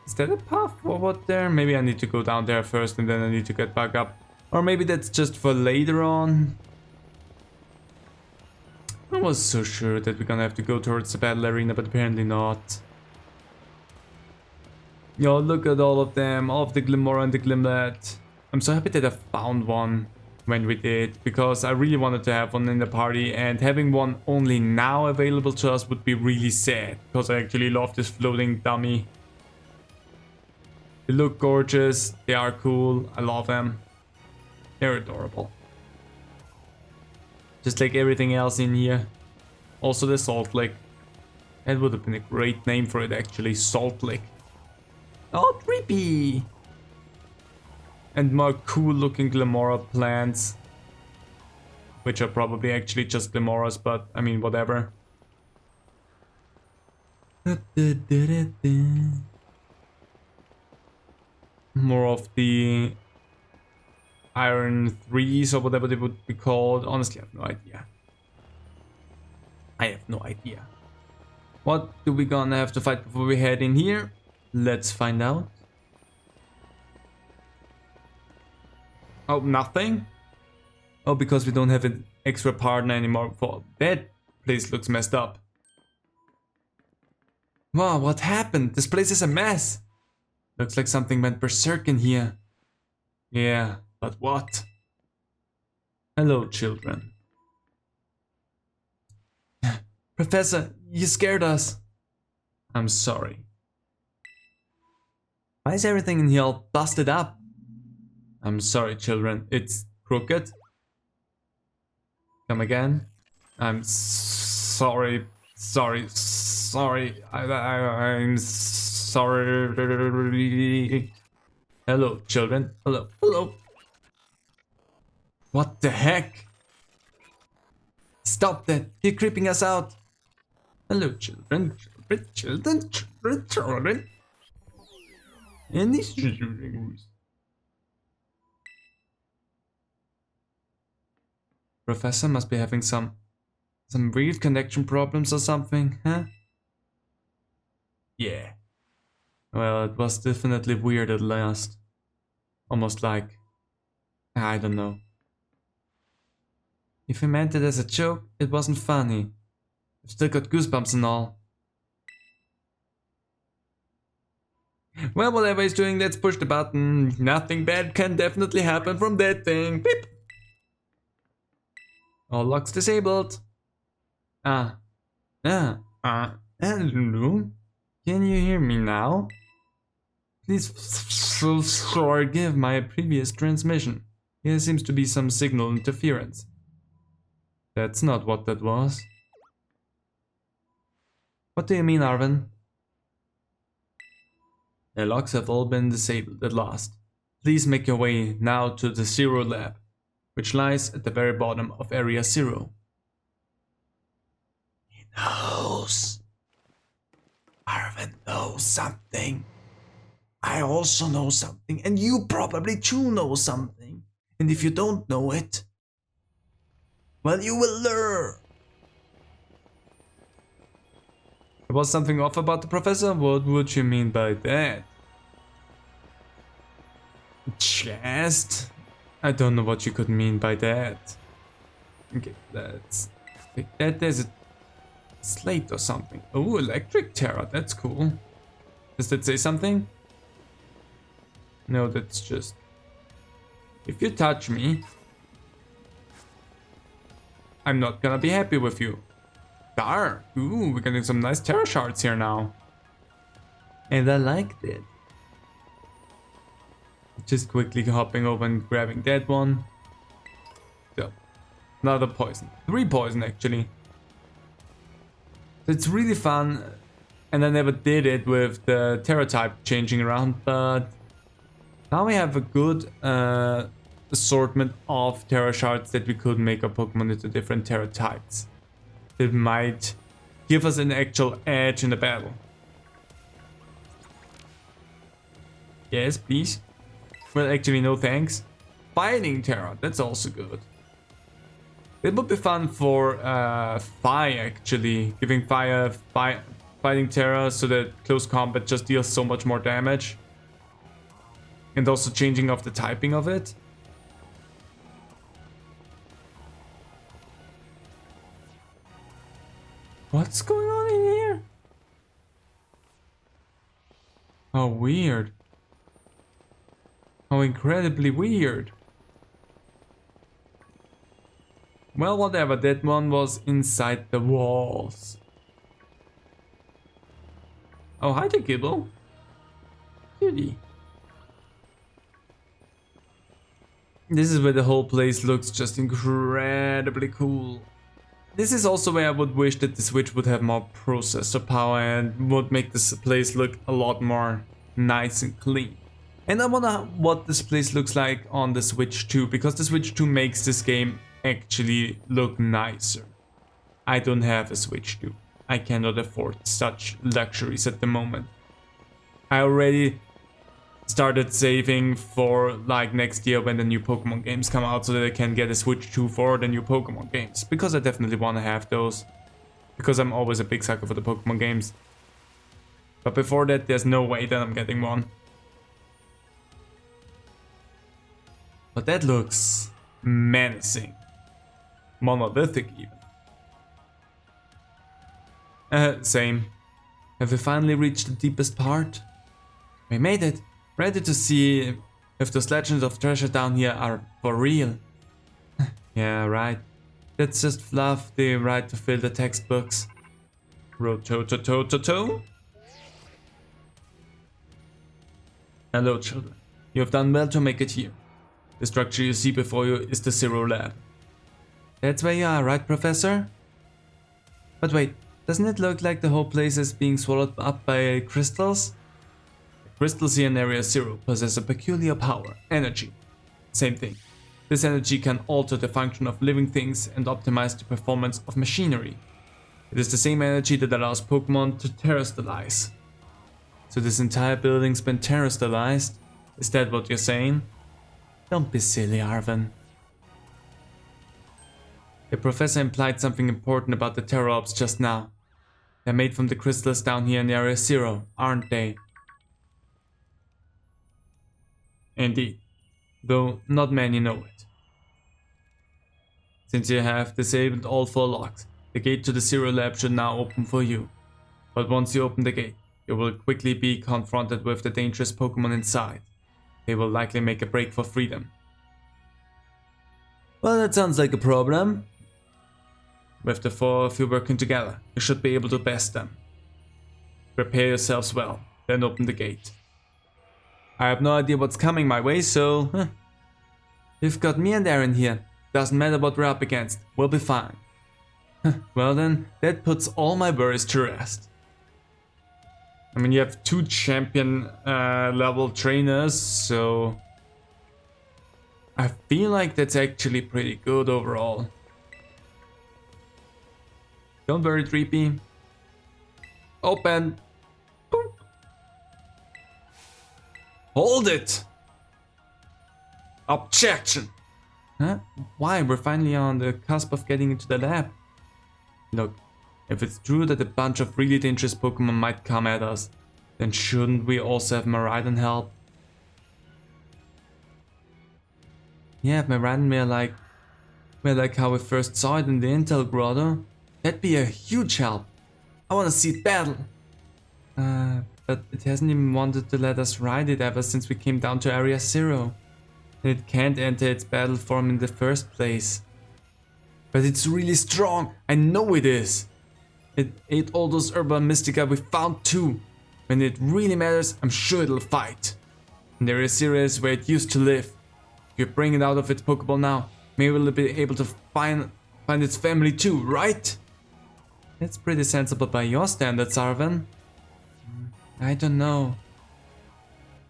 A: Is that a path forward there? Maybe I need to go down there first and then I need to get back up. Or maybe that's just for later on. I was so sure that we're gonna have to go towards the battle arena, but apparently not. Yo, look at all of them, all of the Glimora and the Glimlet. I'm so happy that I found one when we did, because I really wanted to have one in the party, and having one only now available to us would be really sad, because I actually love this floating dummy. They look gorgeous, they are cool, I love them. They're adorable. Just like everything else in here. Also the Salt Lick. That would have been a great name for it actually, Salt Lick. Oh, creepy! And more cool looking Glimora plants. Which are probably actually just Glimoras, but I mean, whatever. More of the Iron 3s or whatever they would be called. Honestly, I have no idea. I have no idea. What do we gonna have to fight before we head in here? Let's find out. Oh, nothing? Oh, because we don't have an extra partner anymore. For that place looks messed up. Wow, what happened? This place is a mess. Looks like something went berserk in here. Yeah, but what? Hello, children. Professor, you scared us. I'm sorry. Why is everything in here all busted up? I'm sorry, children. It's crooked. Come again. I'm sorry. I'm sorry. Hello, children. Hello. What the heck? Stop that. You're creeping us out. Hello, children. Children. And these children. Professor must be having some weird connection problems or something, huh? Yeah. Well, it was definitely weird at last. Almost like... I don't know. If he meant it as a joke, it wasn't funny. I've still got goosebumps and all. Well, whatever he's doing, let's push the button. Nothing bad can definitely happen from that thing. Beep! All locks disabled. Hello? Can you hear me now? Please forgive my previous transmission. There seems to be some signal interference. That's not what that was. What do you mean, Arven? The locks have all been disabled at last. Please make your way now to the Zero Lab, which lies at the very bottom of Area 0. He knows. Arven knows something. I also know something, and you probably too know something. And if you don't know it, well, you will learn. There was something off about the professor? What would you mean by that? Chest? I don't know what you could mean by that. Okay, let's take that. There's a slate or something. Oh, electric terror. That's cool. Does that say something? No, that's just... If you touch me, I'm not gonna be happy with you. Dar! Ooh, we're getting some nice terror shards here now. And I like that. Just quickly hopping over and grabbing that one. So, another poison. 3 poison actually. It's really fun. And I never did it with the terror type changing around, but now we have a good assortment of terror shards that we could make our Pokemon into different terror types. It might give us an actual edge in the battle. Yes, please. Well, actually, no thanks. Fighting terror, that's also good. It would be fun for fire, actually. Giving fire fighting terror so that close combat just deals so much more damage. And also changing of the typing of it. What's going on in here? How weird. How incredibly weird. Well, whatever, that one was inside the walls. Oh, hi there, Gibble. Cutie. This is where the whole place looks just incredibly cool. This is also where I would wish that the Switch would have more processor power and would make this place look a lot more nice and clean. And I wonder what this place looks like on the Switch 2, because the Switch 2 makes this game actually look nicer. I don't have a Switch 2. I cannot afford such luxuries at the moment. I already started saving for like next year when the new Pokemon games come out so that I can get a Switch 2 for the new Pokemon games. Because I definitely want to have those. Because I'm always a big sucker for the Pokemon games. But before that, there's no way that I'm getting one. But that looks menacing. Monolithic even. Same. Have we finally reached the deepest part? We made it. Ready to see if those legends of treasure down here are for real. Yeah, right. That's just fluff they write to fill the textbooks. Ro-to-to-to-to-to. Hello, children. You have done well to make it here. The structure you see before you is the Zero Lab. That's where you are, right, Professor? But wait, doesn't it look like the whole place is being swallowed up by crystals? The crystals here in Area Zero possess a peculiar power, energy. Same thing. This energy can alter the function of living things and optimize the performance of machinery. It is the same energy that allows Pokemon to terrestrialize. So this entire building's been terrestrialized? Is that what you're saying? Don't be silly, Arven. The professor implied something important about the Terror Orbs just now. They're made from the crystals down here in Area Zero, aren't they? Indeed, though not many know it. Since you have disabled all 4 locks, the gate to the Zero Lab should now open for you. But once you open the gate, you will quickly be confronted with the dangerous Pokemon inside. They will likely make a break for freedom. Well, that sounds like a problem. With the 4 of you working together, you should be able to best them. Prepare yourselves well, then open the gate. I have no idea what's coming my way, so... You've got me and Aaron here. Doesn't matter what we're up against, we'll be fine. Well then, that puts all my worries to rest. I mean, you have 2 champion level trainers, so... I feel like that's actually pretty good overall. Don't worry, Dreepy. Open! Boop. Hold it! Objection! Huh? Why? We're finally on the cusp of getting into the lab. Look, If it's true that a bunch of really dangerous Pokemon might come at us, then shouldn't we also have Miraidon help? Yeah, if Miraidon were like how we first saw it in the Intel Grotto, that'd be a huge help. I wanna see it battle. But it hasn't even wanted to let us ride it ever since we came down to Area 0. And it can't enter its battle form in the first place. But it's really strong, I know it is. It ate all those Herba Mystica we found too. When it really matters, I'm sure it'll fight. And Area 0 is where it used to live. If you bring it out of its Pokeball now, maybe we'll be able to find its family too, right? That's pretty sensible by your standards, Arven. I don't know.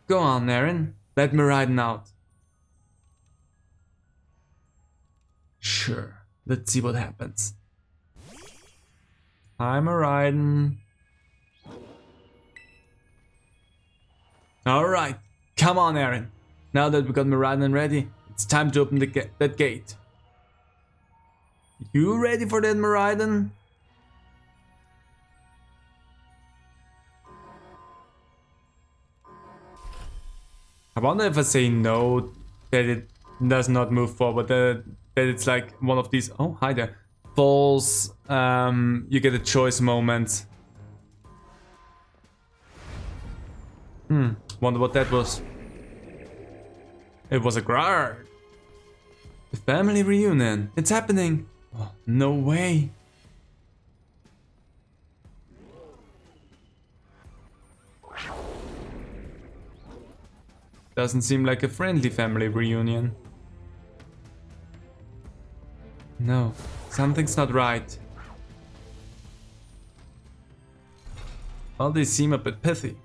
A: Go on, Aaron. Let Miraidon out. Sure. Let's see what happens. Hi, Miraidon. Alright. Come on, Aaron. Now that we got Miraidon ready, it's time to open that gate. You ready for that, Miraidon? I wonder if I say no, that it does not move forward, that it's like one of these, oh hi there, false, you get a choice moment. Wonder what that was. It was a guard. The family reunion, it's happening. Oh, no way. Doesn't seem like a friendly family reunion. No, something's not right. Well, they seem a bit pithy.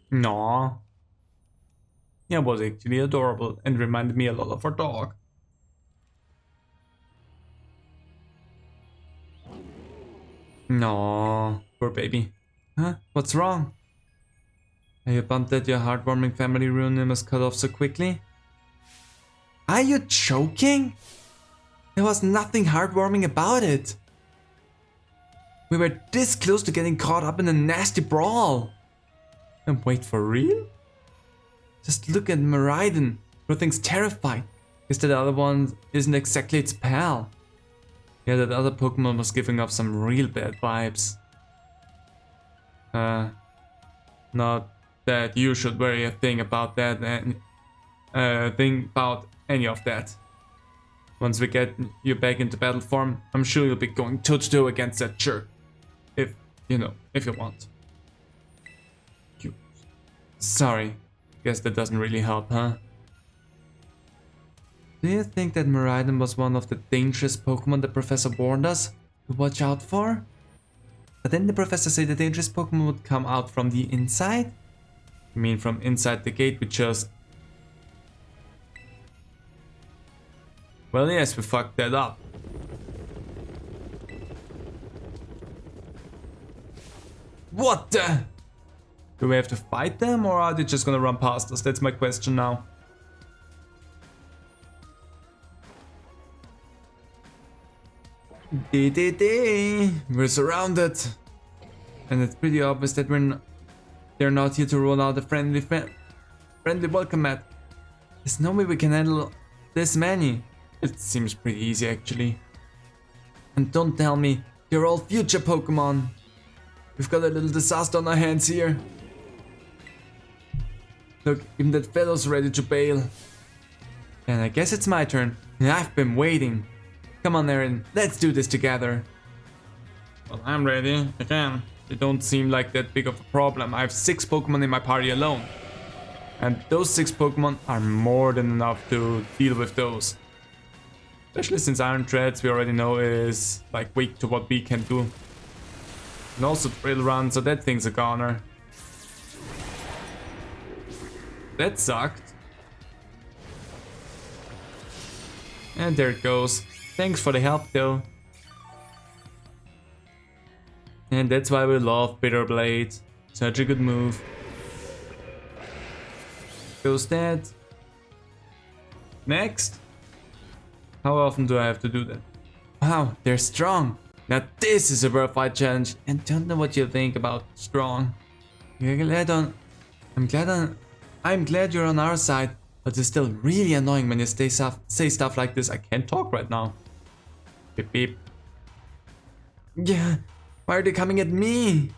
A: No. Yeah, it was actually adorable and reminded me a lot of our dog. No, poor baby. Huh? What's wrong? Are you bummed that your heartwarming family reunion was cut off so quickly? Are you joking? There was nothing heartwarming about it. We were this close to getting caught up in a nasty brawl. And wait, for real? Just look at Miraidon. Everything's terrified. Guess that other one isn't exactly its pal. Yeah, that other Pokemon was giving off some real bad vibes. Not that you should worry a thing about that and think about any of that. Once we get you back into battle form, I'm sure you'll be going toe-to-toe against that jerk. If you want. Cute. Sorry. Guess that doesn't really help, huh? Do you think that Miraidon was one of the dangerous Pokemon the professor warned us to watch out for? But didn't the professor say the dangerous Pokemon would come out from the inside? You mean from inside the gate we just... Well, yes, we fucked that up. What the? Do we have to fight them or are they just gonna run past us? That's my question now. We're surrounded. And it's pretty obvious that they're not here to roll out a friendly welcome mat. There's no way we can handle this many. It seems pretty easy actually. And don't tell me you're all future Pokemon. We've got a little disaster on our hands here. Look, even that fellow's ready to bail. And I guess it's my turn. I've been waiting. Come on, Aaron, let's do this together. Well, I'm ready. Again, they don't seem like that big of a problem. I have 6 Pokemon in my party alone. And those 6 Pokemon are more than enough to deal with those. Especially since Iron Treads we already know is like weak to what we can do. And also Drill Run, so that thing's a goner. That sucked. And there it goes. Thanks for the help though. And that's why we love Bitter Blade. Such a good move. Goes that. Next. How often do I have to do that? Wow, they're strong. Now this is a worthwhile challenge. And don't know what you think about strong. I'm glad you're on our side. But it's still really annoying when you say stuff like this. I can't talk right now. Beep beep. Yeah, why are they coming at me?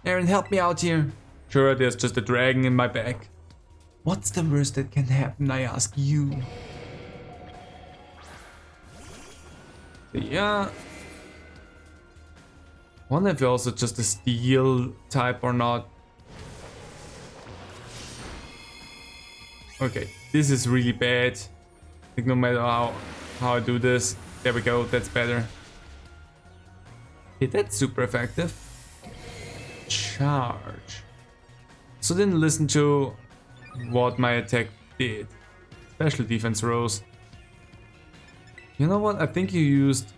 A: Aaron, help me out here. Sure, there's just a dragon in my back. What's the worst that can happen, I ask you? Yeah. Wonder if you're also just a steel type or not. Okay, this is really bad. I think no matter how I do this. There we go, that's better. Okay, that's super effective. Charge. So didn't listen to what my attack did. Special defense rose. You know what? I think you used...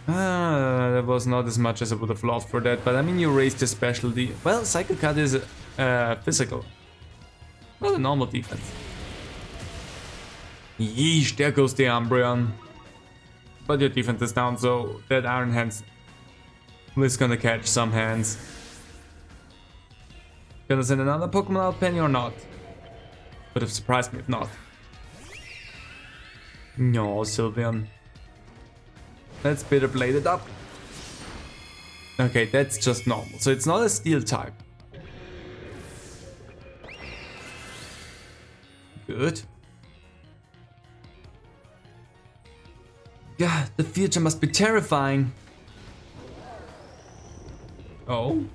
A: that was not as much as I would have loved for that, but I mean you raised the specialty. Well, Psycho Cut is physical. Not a normal defense. Yeesh, there goes the Umbreon. But your defense is down, so that Iron Hands is gonna catch some hands. Gonna send another Pokemon out, Penny, or not? Would have surprised me if not. No, Sylveon. Let's Bitter Blade it up. Okay, that's just normal. So it's not a steel type. Good. God, the future must be terrifying. Oh.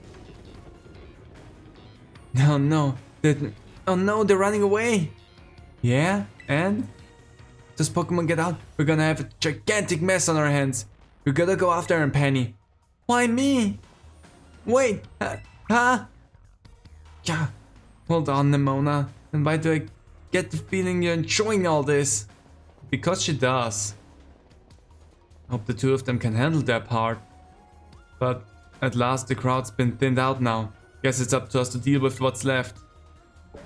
A: Oh no. Oh no, they're running away. Yeah, and? Does Pokemon get out? We're gonna have a gigantic mess on our hands. We gotta go after him, Penny. Why me? Wait, huh? Yeah, hold on, Nemona. And why do I get the feeling you're enjoying all this? Because she does. Hope the two of them can handle their part. But at last the crowd's been thinned out now. Guess it's up to us to deal with what's left.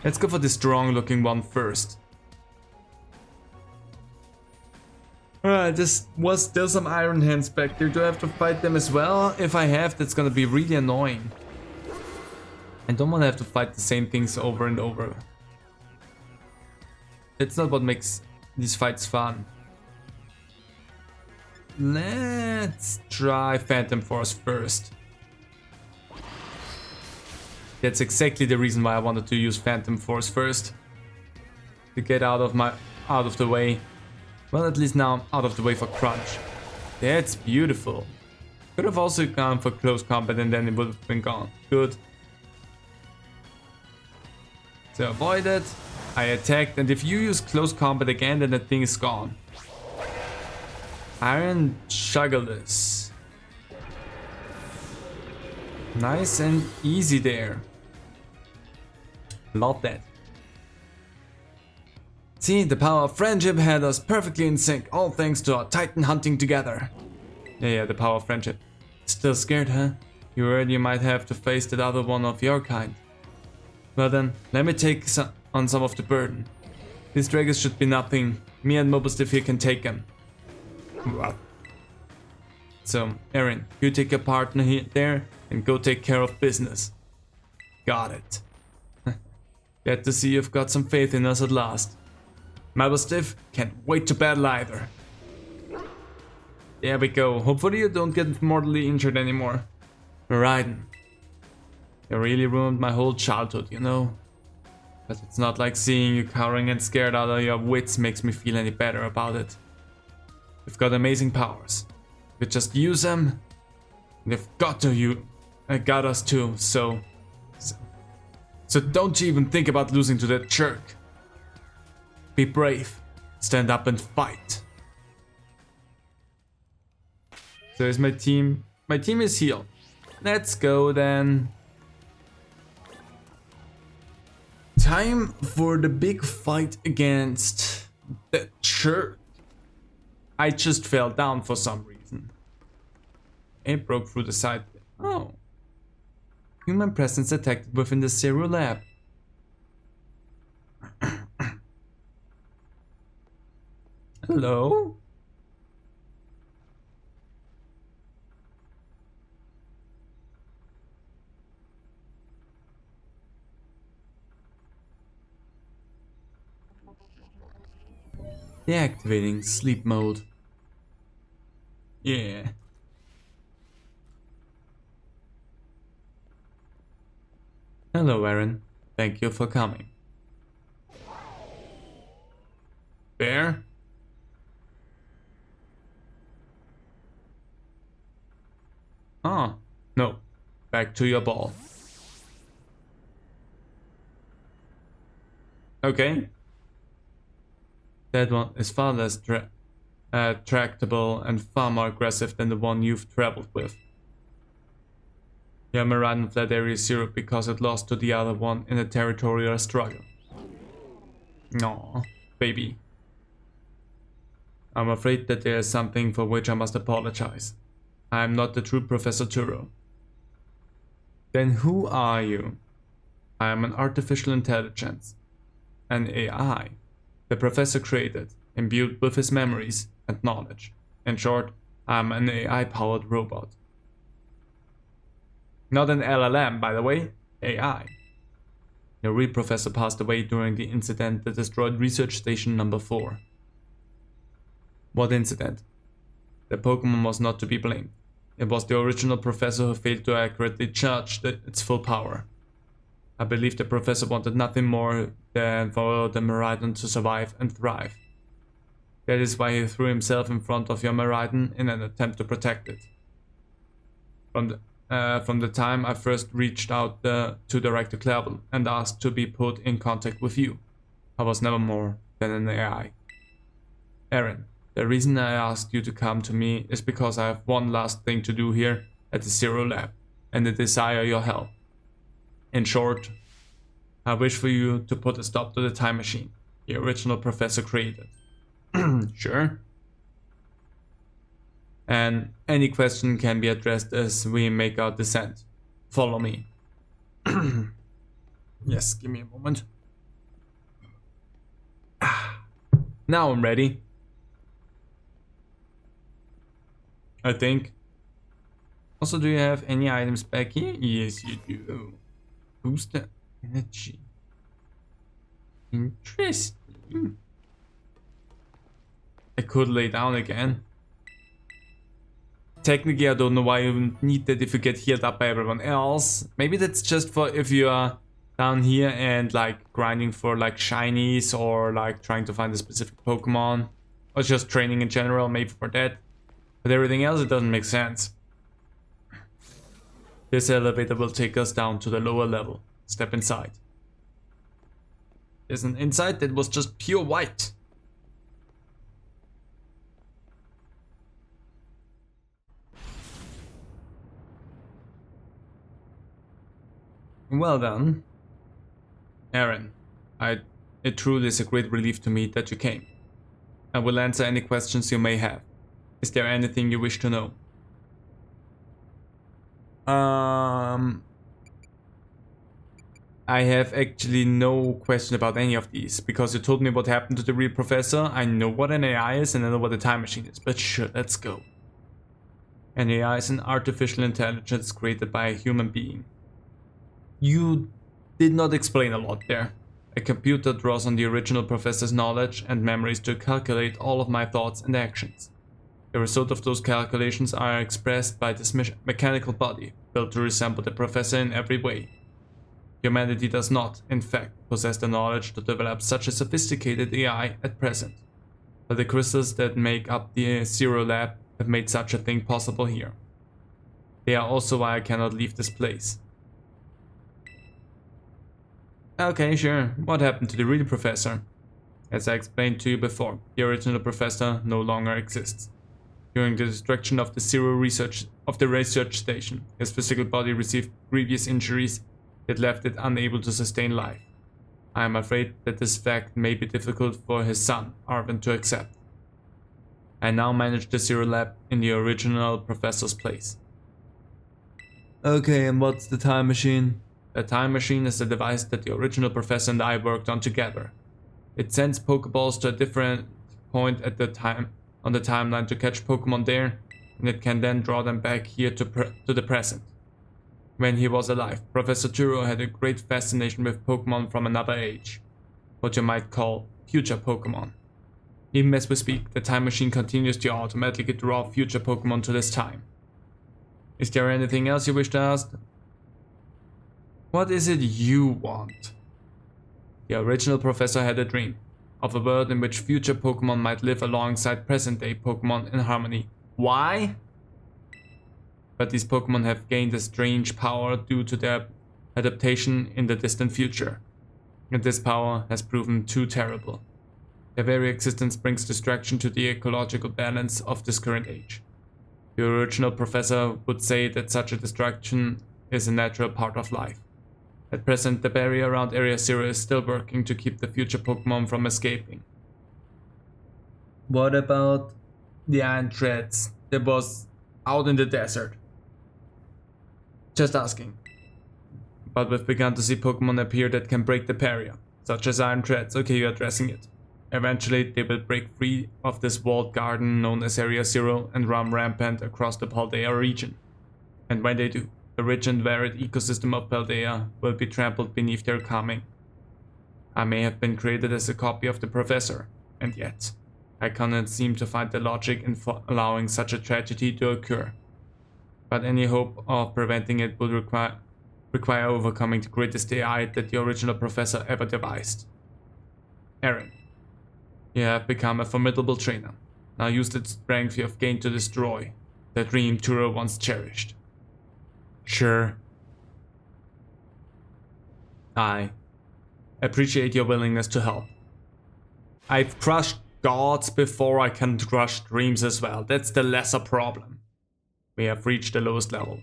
A: Let's go for the strong looking one first. Alright, there was still some Iron Hands back there. Do I have to fight them as well? If I have, that's gonna be really annoying. I don't want to have to fight the same things over and over. That's not what makes these fights fun. Let's try Phantom Force first. That's exactly the reason why I wanted to use Phantom Force first. To get out of the way. Well, at least now I'm out of the way for Crunch. That's beautiful. Could have also gone for close combat and then it would have been gone. Good. To avoid it, I attacked, and if you use close combat again, then the thing is gone. Iron Juggles. Nice and easy there. Love that. See, the power of friendship had us perfectly in sync, all thanks to our Titan hunting together. Yeah, the power of friendship. Still scared, huh? You worried you might have to face that other one of your kind. Well then, let me take on some of the burden. These dragons should be nothing. Me and Mobistiff here can take them. What? So, Aaron, you take your partner here there and go take care of business. Got it. Glad to see you've got some faith in us at last. Mobistiff can't wait to battle either. There we go. Hopefully you don't get mortally injured anymore. Raiden. You really ruined my whole childhood, you know? But it's not like seeing you cowering and scared out of your wits makes me feel any better about it. You've got amazing powers. We just use them. They've got us too, so don't you even think about losing to that jerk. Be brave. Stand up and fight. There's my team. My team is healed. Let's go then. Time for the big fight against the jerk. I just fell down for some reason. It broke through the side. Oh. human presence detected within the Zero lab. Hello? Deactivating sleep mode. Yeah. Hello, Aaron. Thank you for coming. Bear? Oh, no. Back to your ball. Okay. That one is far less tractable and far more aggressive than the one you've traveled with. Your Meridian fled Area Zero because it lost to the other one in a territorial struggle. No, baby. I'm afraid that there is something for which I must apologize. I am not the true Professor Turo. Then who are you? I am an artificial intelligence. An AI. The professor created, imbued with his memories and knowledge. In short, I am an AI-powered robot. Not an LLM, by the way. AI. Your real professor passed away during the incident that destroyed Research Station number 4. What incident? The Pokémon was not to be blamed. It was the original professor who failed to accurately charge its full power. I believe the professor wanted nothing more than for the Meridian to survive and thrive. That is why he threw himself in front of your Meridian in an attempt to protect it. From the time I first reached out to Director Clavel and asked to be put in contact with you, I was never more than an AI. Aaron, the reason I asked you to come to me is because I have one last thing to do here at the Zero Lab, and I desire your help. In short, I wish for you to put a stop to the time machine the original professor created. Sure. And any question can be addressed as we make our descent. Follow me. Yes, give me a moment. Now I'm ready. I think. Also, do you have any items back here? Yes, you do. Boost the energy. Interesting. I could lay down again. Technically, I don't know why you need that if you get healed up by everyone else. Maybe that's just for if you are down here and like grinding for like shinies or like trying to find a specific Pokemon. Or just training in general, maybe for that. But everything else, it doesn't make sense. This elevator will take us down to the lower level. Step inside. There's an inside that was just pure white. Well done. Aaron, it truly is a great relief to me that you came. I will answer any questions you may have. Is there anything you wish to know? I have actually no question about any of these, because you told me what happened to the real professor. I know what an AI is and I know what a time machine is, but sure, let's go. An AI is an artificial intelligence created by a human being. You did not explain a lot there. A computer draws on the original professor's knowledge and memories to calculate all of my thoughts and actions. The result of those calculations are expressed by this mechanical body, built to resemble the professor in every way. Humanity does not, in fact, possess the knowledge to develop such a sophisticated AI at present. But the crystals that make up the Zero Lab have made such a thing possible here. They are also why I cannot leave this place. Okay, sure. What happened to the real professor? As I explained to you before, the original professor no longer exists. During the destruction of the research station, his physical body received grievous injuries that left it unable to sustain life. I am afraid that this fact may be difficult for his son, Arvin, to accept. I now manage the Zero Lab in the original professor's place. Okay, and what's the time machine? The time machine is the device that the original professor and I worked on together. It sends Pokeballs to a different point at the time on the timeline to catch Pokemon there, and it can then draw them back here to the present. When he was alive, Professor Turo had a great fascination with Pokemon from another age, what you might call future Pokemon. Even as we speak, the time machine continues to automatically draw future Pokemon to this time. Is there anything else you wish to ask? What is it you want? The original professor had a dream of a world in which future Pokemon might live alongside present-day Pokemon in harmony. Why? But these Pokemon have gained a strange power due to their adaptation in the distant future, and this power has proven too terrible. Their very existence brings distraction to the ecological balance of this current age. The original professor would say that such a distraction is a natural part of life. At present, the barrier around Area Zero is still working to keep the future Pokemon from escaping. What about the Iron Threads that was out in the desert? Just asking. But we've begun to see Pokemon appear that can break the barrier, such as Iron Threads. Okay, you're addressing it. Eventually, they will break free of this walled garden known as Area Zero and run rampant across the Paldea region. And when they do, the rich and varied ecosystem of Paldea will be trampled beneath their coming. I may have been created as a copy of the Professor, and yet, I cannot seem to find the logic in allowing such a tragedy to occur. But any hope of preventing it would require overcoming the greatest AI that the original Professor ever devised. Aaron, you have become a formidable trainer. Now use the strength you have gained to destroy the dream Turo once cherished. Sure. I appreciate your willingness to help. I've crushed gods before, I can crush dreams as well. That's the lesser problem. We have reached the lowest level.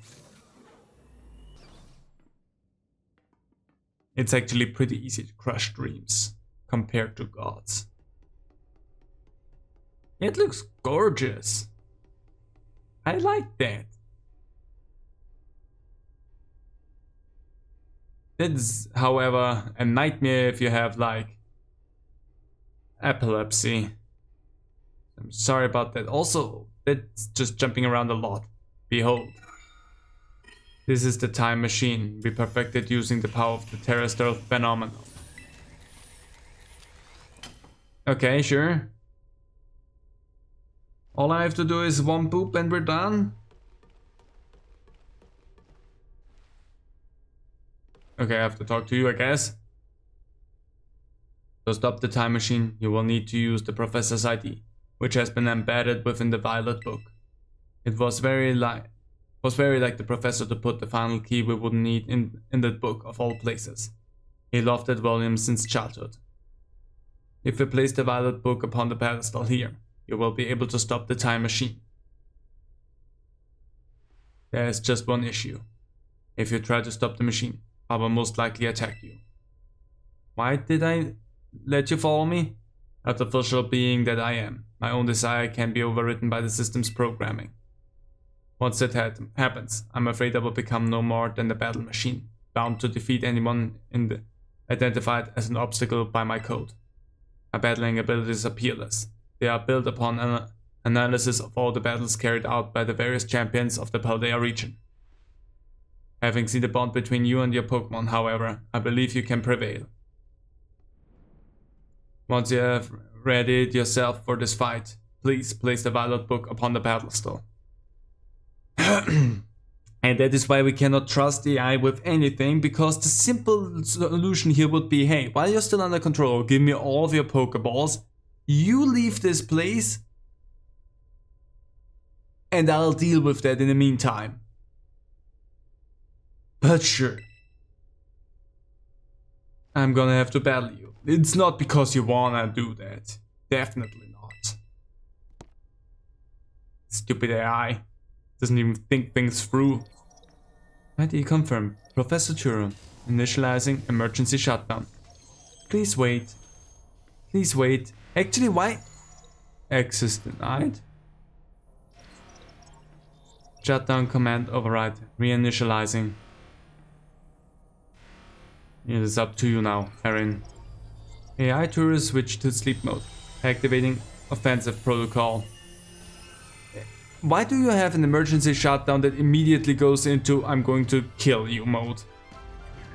A: It's actually pretty easy to crush dreams compared to gods. It looks gorgeous. I like that. It's, however, a nightmare if you have, like, epilepsy. I'm sorry about that. Also, it's just jumping around a lot. Behold. This is the time machine we perfected using the power of the terrestrial phenomenon. Okay, sure. All I have to do is one boop and we're done. Okay, I have to talk to you, I guess. To stop the time machine, you will need to use the Professor's ID, which has been embedded within the Violet Book. It was very like the Professor to put the final key we would need in that book of all places. He loved that volume since childhood. If we place the Violet Book upon the pedestal here, you will be able to stop the time machine. There is just one issue. If you try to stop the machine, I will most likely attack you. Why did I let you follow me? Artificial being that I am, my own desire can be overridden by the system's programming. Once that happens, I'm afraid I will become no more than a battle machine, bound to defeat anyone identified as an obstacle by my code. My battling abilities are peerless. They are built upon an analysis of all the battles carried out by the various champions of the Paldea region. Having seen the bond between you and your Pokémon, however, I believe you can prevail. Once you have readied yourself for this fight, please place the Violet Book upon the pedestal. And that is why we cannot trust the AI with anything, because the simple solution here would be, hey, while you're still under control, give me all of your Pokeballs, you leave this place, and I'll deal with that in the meantime. But sure. I'm gonna have to battle you. It's not because you wanna do that. Definitely not. Stupid AI. Doesn't even think things through. ID confirmed. Professor Turo. Initializing emergency shutdown. Please wait. Please wait. Actually, why? Access denied. Shutdown command override. Reinitializing. It is up to you now, Erin. AI tourist switch to sleep mode. Activating offensive protocol. Why do you have an emergency shutdown that immediately goes into I'm going to kill you mode?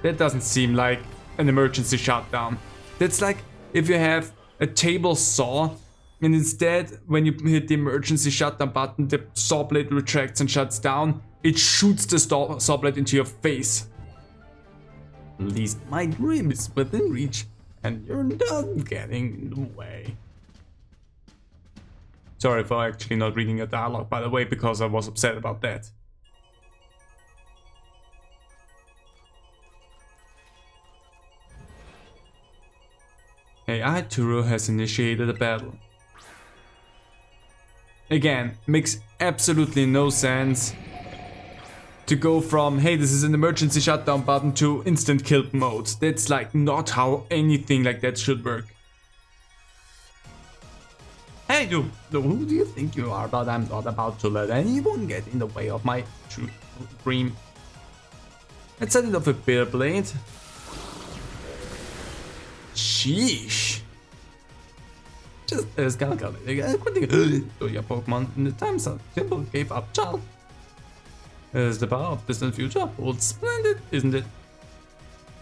A: That doesn't seem like an emergency shutdown. That's like if you have a table saw and instead when you hit the emergency shutdown button the saw blade retracts and shuts down, it shoots the saw blade into your face. At least my dream is within reach and you're not getting in the way. Sorry for actually not reading a dialogue, by the way, because I was upset about that. AI Turo has initiated a battle. Again, makes absolutely no sense to go from, hey, this is an emergency shutdown button to instant kill mode. That's like not how anything like that should work. Hey, dude, who do you think you are? But I'm not about to let anyone get in the way of my true dream. Let's set it off a bear blade. Sheesh. Just as calculating, to your Pokemon in the time zone. Simple gave up child. As the power of distant future holds splendid, isn't it?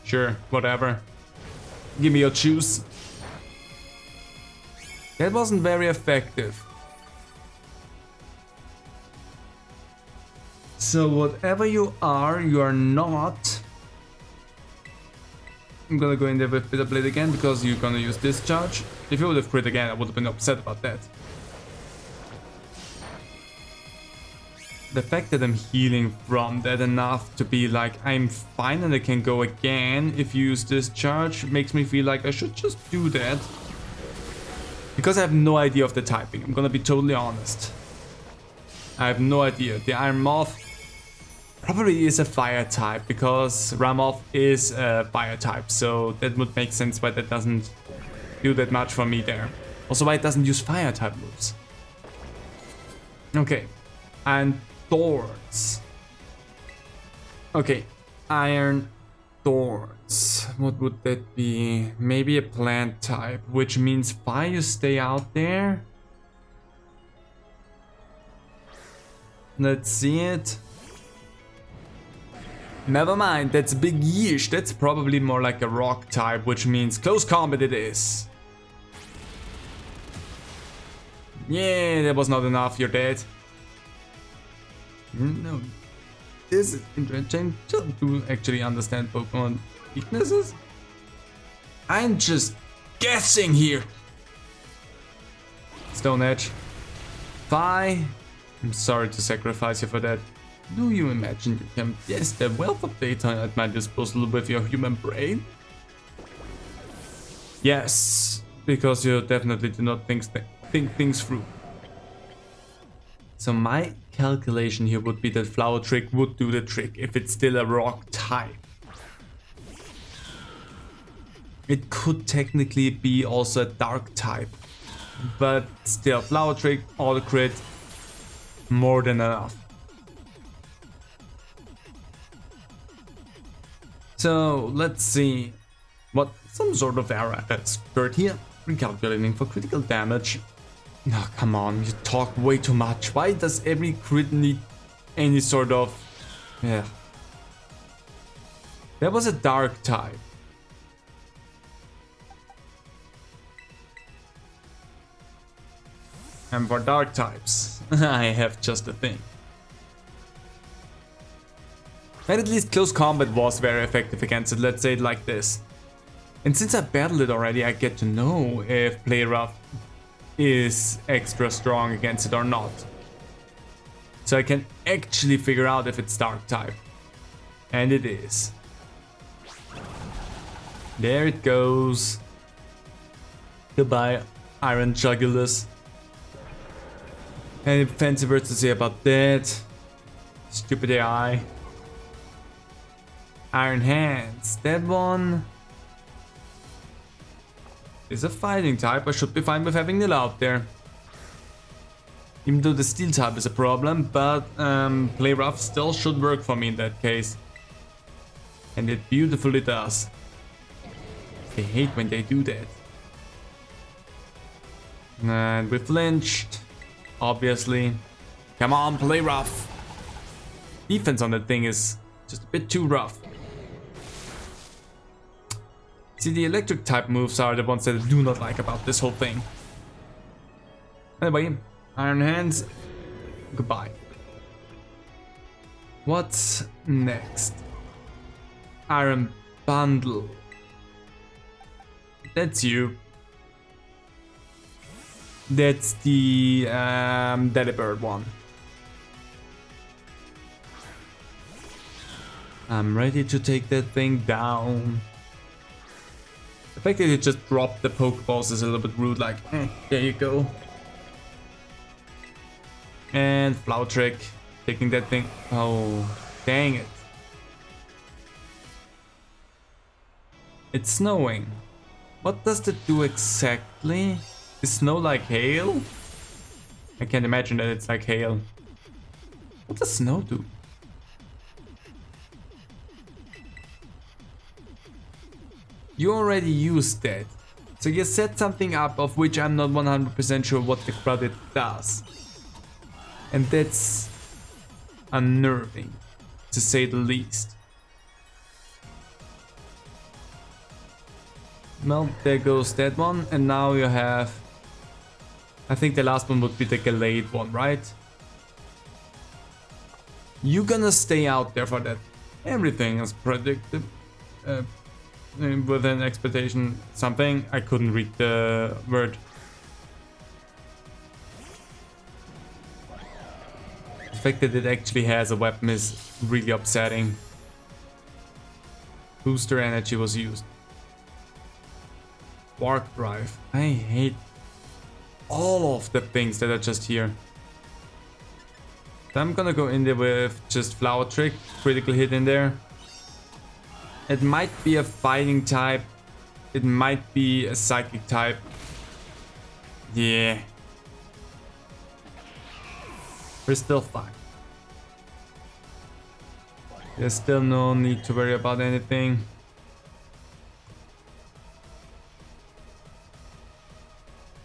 A: Sure, whatever. Give me your juice. That wasn't very effective. So whatever you are not. I'm gonna go in there with Bitter Blade again because you're gonna use Discharge. If you would have crit again, I would have been upset about that. The fact that I'm healing from that enough to be like I'm fine and I can go again if you use Discharge makes me feel like I should just do that. Because I have no idea of the typing, I'm gonna be totally honest. I have no idea. The Iron Moth probably is a fire type because Ramoth is a fire type, so that would make sense why that doesn't do that much for me there. Also why it doesn't use fire type moves. Okay, and Thorns. Okay, Iron Thorns. What would that be? Maybe a plant type, which means fire, you stay out there. Let's see it. Never mind, that's a big yeesh. That's probably more like a rock type, which means close combat it is. Yeah, that was not enough, you're dead. No, this is interesting to actually understand Pokemon weaknesses. I'm just guessing here. Stone Edge. Fi. I'm sorry to sacrifice you for that. Do you imagine you can guess the wealth of data at my disposal with your human brain? Yes, because you definitely do not think things through. So my calculation here would be that Flower Trick would do the trick if it's still a rock type. It could technically be also a dark type, but still Flower Trick, auto crit, more than enough. So let's see what some sort of error has occurred here. Recalculating for critical damage. Oh, come on, you talk way too much. Why does every crit need any sort of... Yeah. That was a dark type. And for dark types, I have just a thing. But at least close combat was very effective against it, let's say it like this. And since I battled it already, I get to know if Play Rough is extra strong against it or not. So I can actually figure out if it's dark type. And it is. There it goes. Goodbye, Iron Jugulus. Any fancy words to say about that? Stupid AI. Iron Hands. That one is a fighting type. I should be fine with having it out there. Even though the steel type is a problem, but play rough still should work for me in that case. And it beautifully does. I hate when they do that. And we flinched, obviously. Come on, play rough. Defense on that thing is just a bit too rough. See, the electric type moves are the ones that I do not like about this whole thing. Anyway, Iron Hands, goodbye. What's next? Iron Bundle. That's you. That's the Delibird one. I'm ready to take that thing down. The fact that you just dropped the Pokeballs is a little bit rude, like, there you go. And Flower Trick, taking that thing. Oh, dang it. It's snowing. What does that do exactly? Is snow like hail? I can't imagine that it's like hail. What does snow do? You already used that. So you set something up of which I'm not 100% sure what the crud it does. And that's unnerving, to say the least. Well, there goes that one, and now you have... I think the last one would be the Gallade one, right? You gonna stay out there for that. Everything is predicted. With an expectation something. I couldn't read the word. The fact that it actually has a weapon is really upsetting. Booster energy was used. Warp Drive. I hate all of the things that are just here. So I'm gonna go in there with just Flower Trick, critical hit in there. It might be a fighting type. It might be a psychic type. Yeah. We're still fine. There's still no need to worry about anything.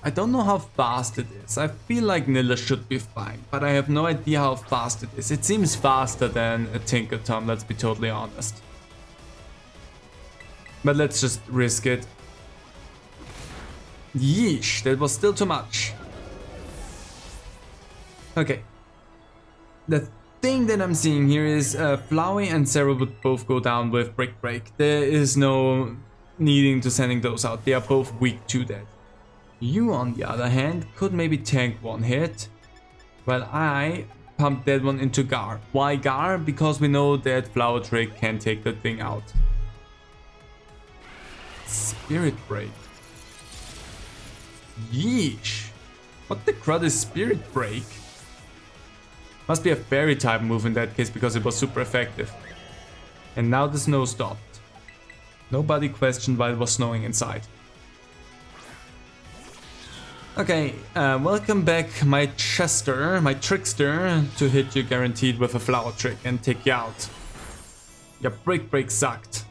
A: I don't know how fast it is. I feel like Nilla should be fine, but I have no idea how fast it is. It seems faster than a Tinkaton, let's be totally honest. But let's just risk it. Yeesh, that was still too much. Okay. The thing that I'm seeing here is Flowey and Sarah would both go down with Brick Break. There is no needing to sending those out. They are both weak to that. You, on the other hand, could maybe tank one hit, while I pump that one into Gar. Why Gar? Because we know that Flower Trick can take that thing out. Spirit Break. Yeesh. What the crud is Spirit Break? Must be a fairy type move in that case because it was super effective. And now the snow stopped. Nobody questioned why it was snowing inside. Okay, welcome back my Chester, my Trickster, to hit you guaranteed with a Flower Trick and take you out. Your Brick Break sucked.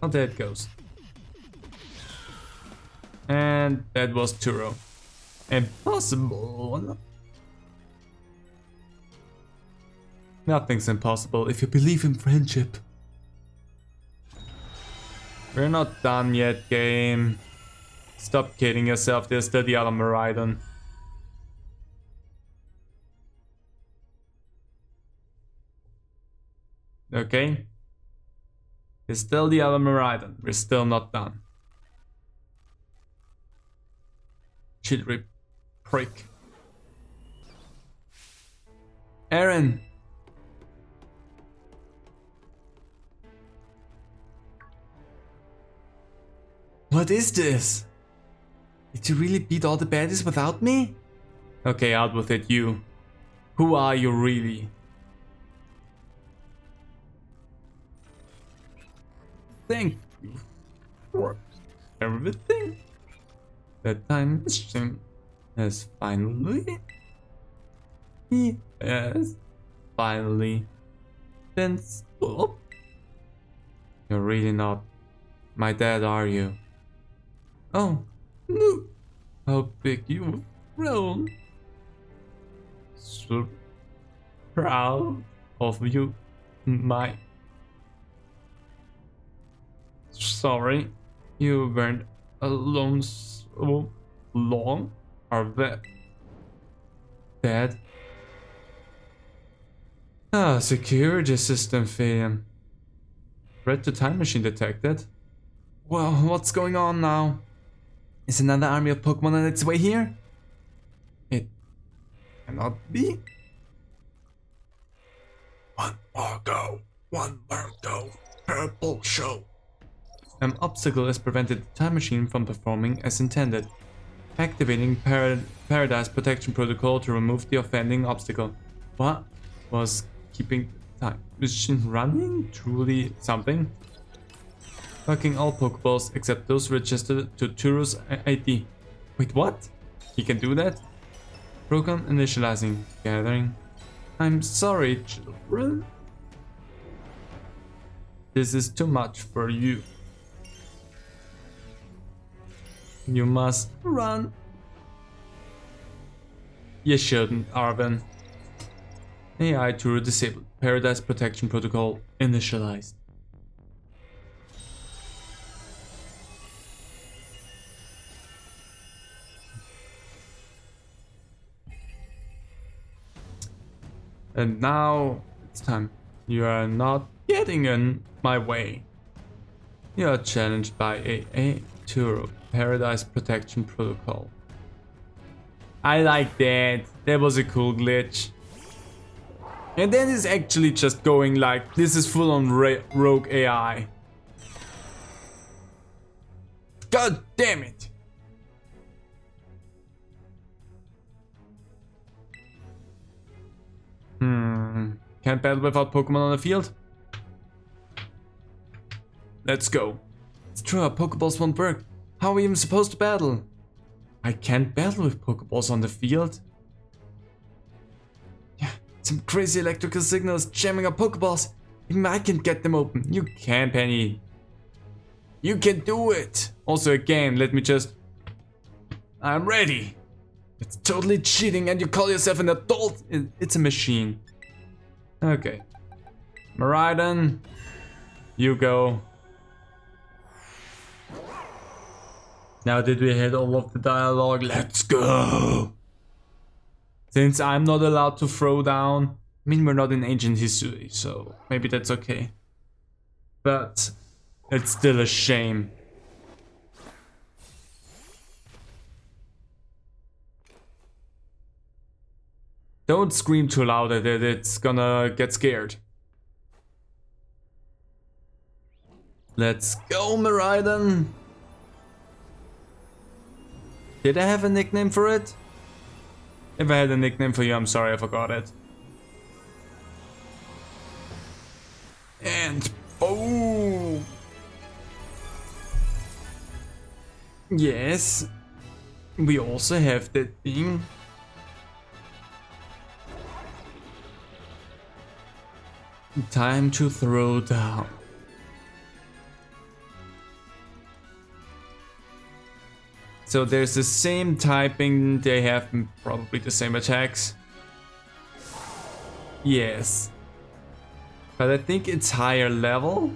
A: Oh, there it goes. And that was Turo. Impossible. Nothing's impossible if you believe in friendship. We're not done yet, game. Stop kidding yourself, there's still the other Miraidon. Okay. There's still the other Miraidon. We're still not done. Chilry prick. Aaron. What is this? Did you really beat all the baddies without me? Okay, out with it, you. Who are you really? Thank you for everything. That time machine has finally been stopped. You're really not my dad, are you? Oh, no. How big you've grown. So proud of you, my. Sorry, you weren't alone so long. Are that Dad? Security system failure. Threat to time machine detected. Well, what's going on now? Is another army of Pokemon on its way here? It cannot be. One more go. Purple show. An obstacle has prevented the time machine from performing as intended. Activating Paradise Protection Protocol to remove the offending obstacle. What was keeping the time machine running? Truly something. Locking all Pokeballs except those registered to Turu's ID. Wait, what? He can do that? Program initializing. Gathering. I'm sorry, children. This is too much for you. You must run. You shouldn't, Arven. AI Turu disabled. Paradise Protection Protocol initialized. And now it's time. You are not getting in my way. You are challenged by AA Turu. Paradise Protection Protocol. I like that. That was a cool glitch. And then it's actually just going like, this is full on rogue AI. God damn it. Can't battle without Pokemon on the field? Let's go. It's true, our Pokeballs won't work. How are we even supposed to battle? I can't battle with Pokeballs on the field. Yeah, some crazy electrical signals jamming up Pokeballs. Even I can't get them open. You can, Penny. You can do it. Also, again, let me just... I'm ready. It's totally cheating and you call yourself an adult. It's a machine. Okay. Miraidon, you go. Now that we had all of the dialogue, let's go! Since I'm not allowed to throw down, I mean we're not in ancient history, so maybe that's okay. But it's still a shame. Don't scream too loud at it, it's gonna get scared. Let's go, Miraidon! Did I have a nickname for it? If I had a nickname for you, I'm sorry, I forgot it. And boom! Yes, we also have that thing. Time to throw down. So there's the same typing, they have probably the same attacks. Yes. But I think it's higher level.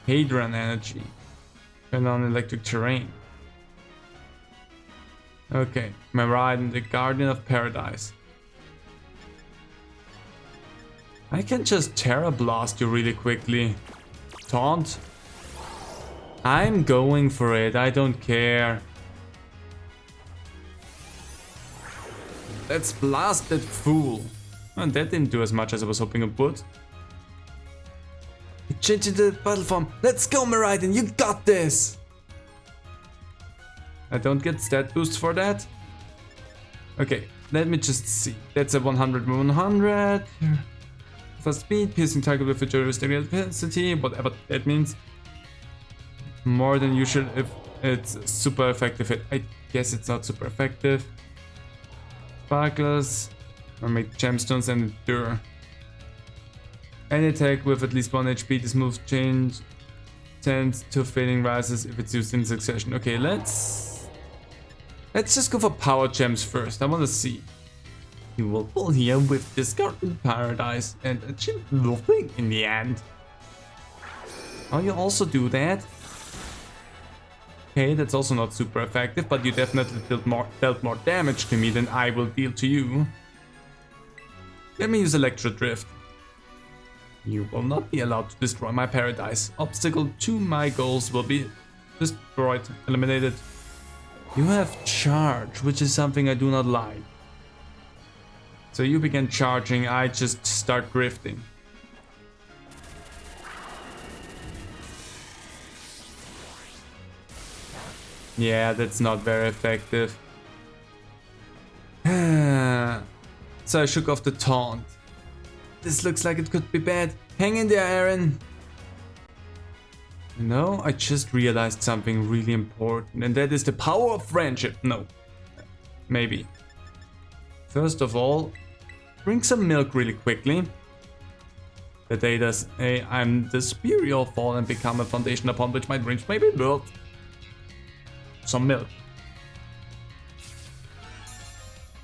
A: Hadron energy. And on electric terrain. Okay, Miraidon, the Guardian of Paradise. I can just Terra Blast you really quickly. Taunt. I'm going for it, I don't care. Let's blast that fool. And that didn't do as much as I was hoping it would. It changed into the battle form. Let's go, Miraidon, you got this! I don't get stat boost for that. Okay, let me just see. That's a 100/100. For speed, piercing target with a jurisdiction capacity, whatever that means. More than usual if It's super effective hit. I guess it's not super effective. Sparklers. Or make gemstones and endure. Any attack with at least 1 HP, this move change tends to fading rises if it's used in succession. Okay, let's just go for power gems first. I want to see. You will fall here with discarded paradise and achieve nothing in the end. Oh, you also do that? Okay, that's also not super effective, but you definitely dealt more damage to me than I will deal to you. Let me use Electro Drift. You will not be allowed to destroy my paradise. Obstacle to my goals will be destroyed, eliminated. You have charge, which is something I do not like. So you begin charging, I just start drifting. Yeah, that's not very effective. So I shook off the taunt. This looks like it could be bad. Hang in there, Aaron. You know, I just realized something really important, and that is the power of friendship. No, maybe. First of all, drink some milk really quickly. The data say I'm the superior fall and become a foundation upon which my dreams may be built. Some milk.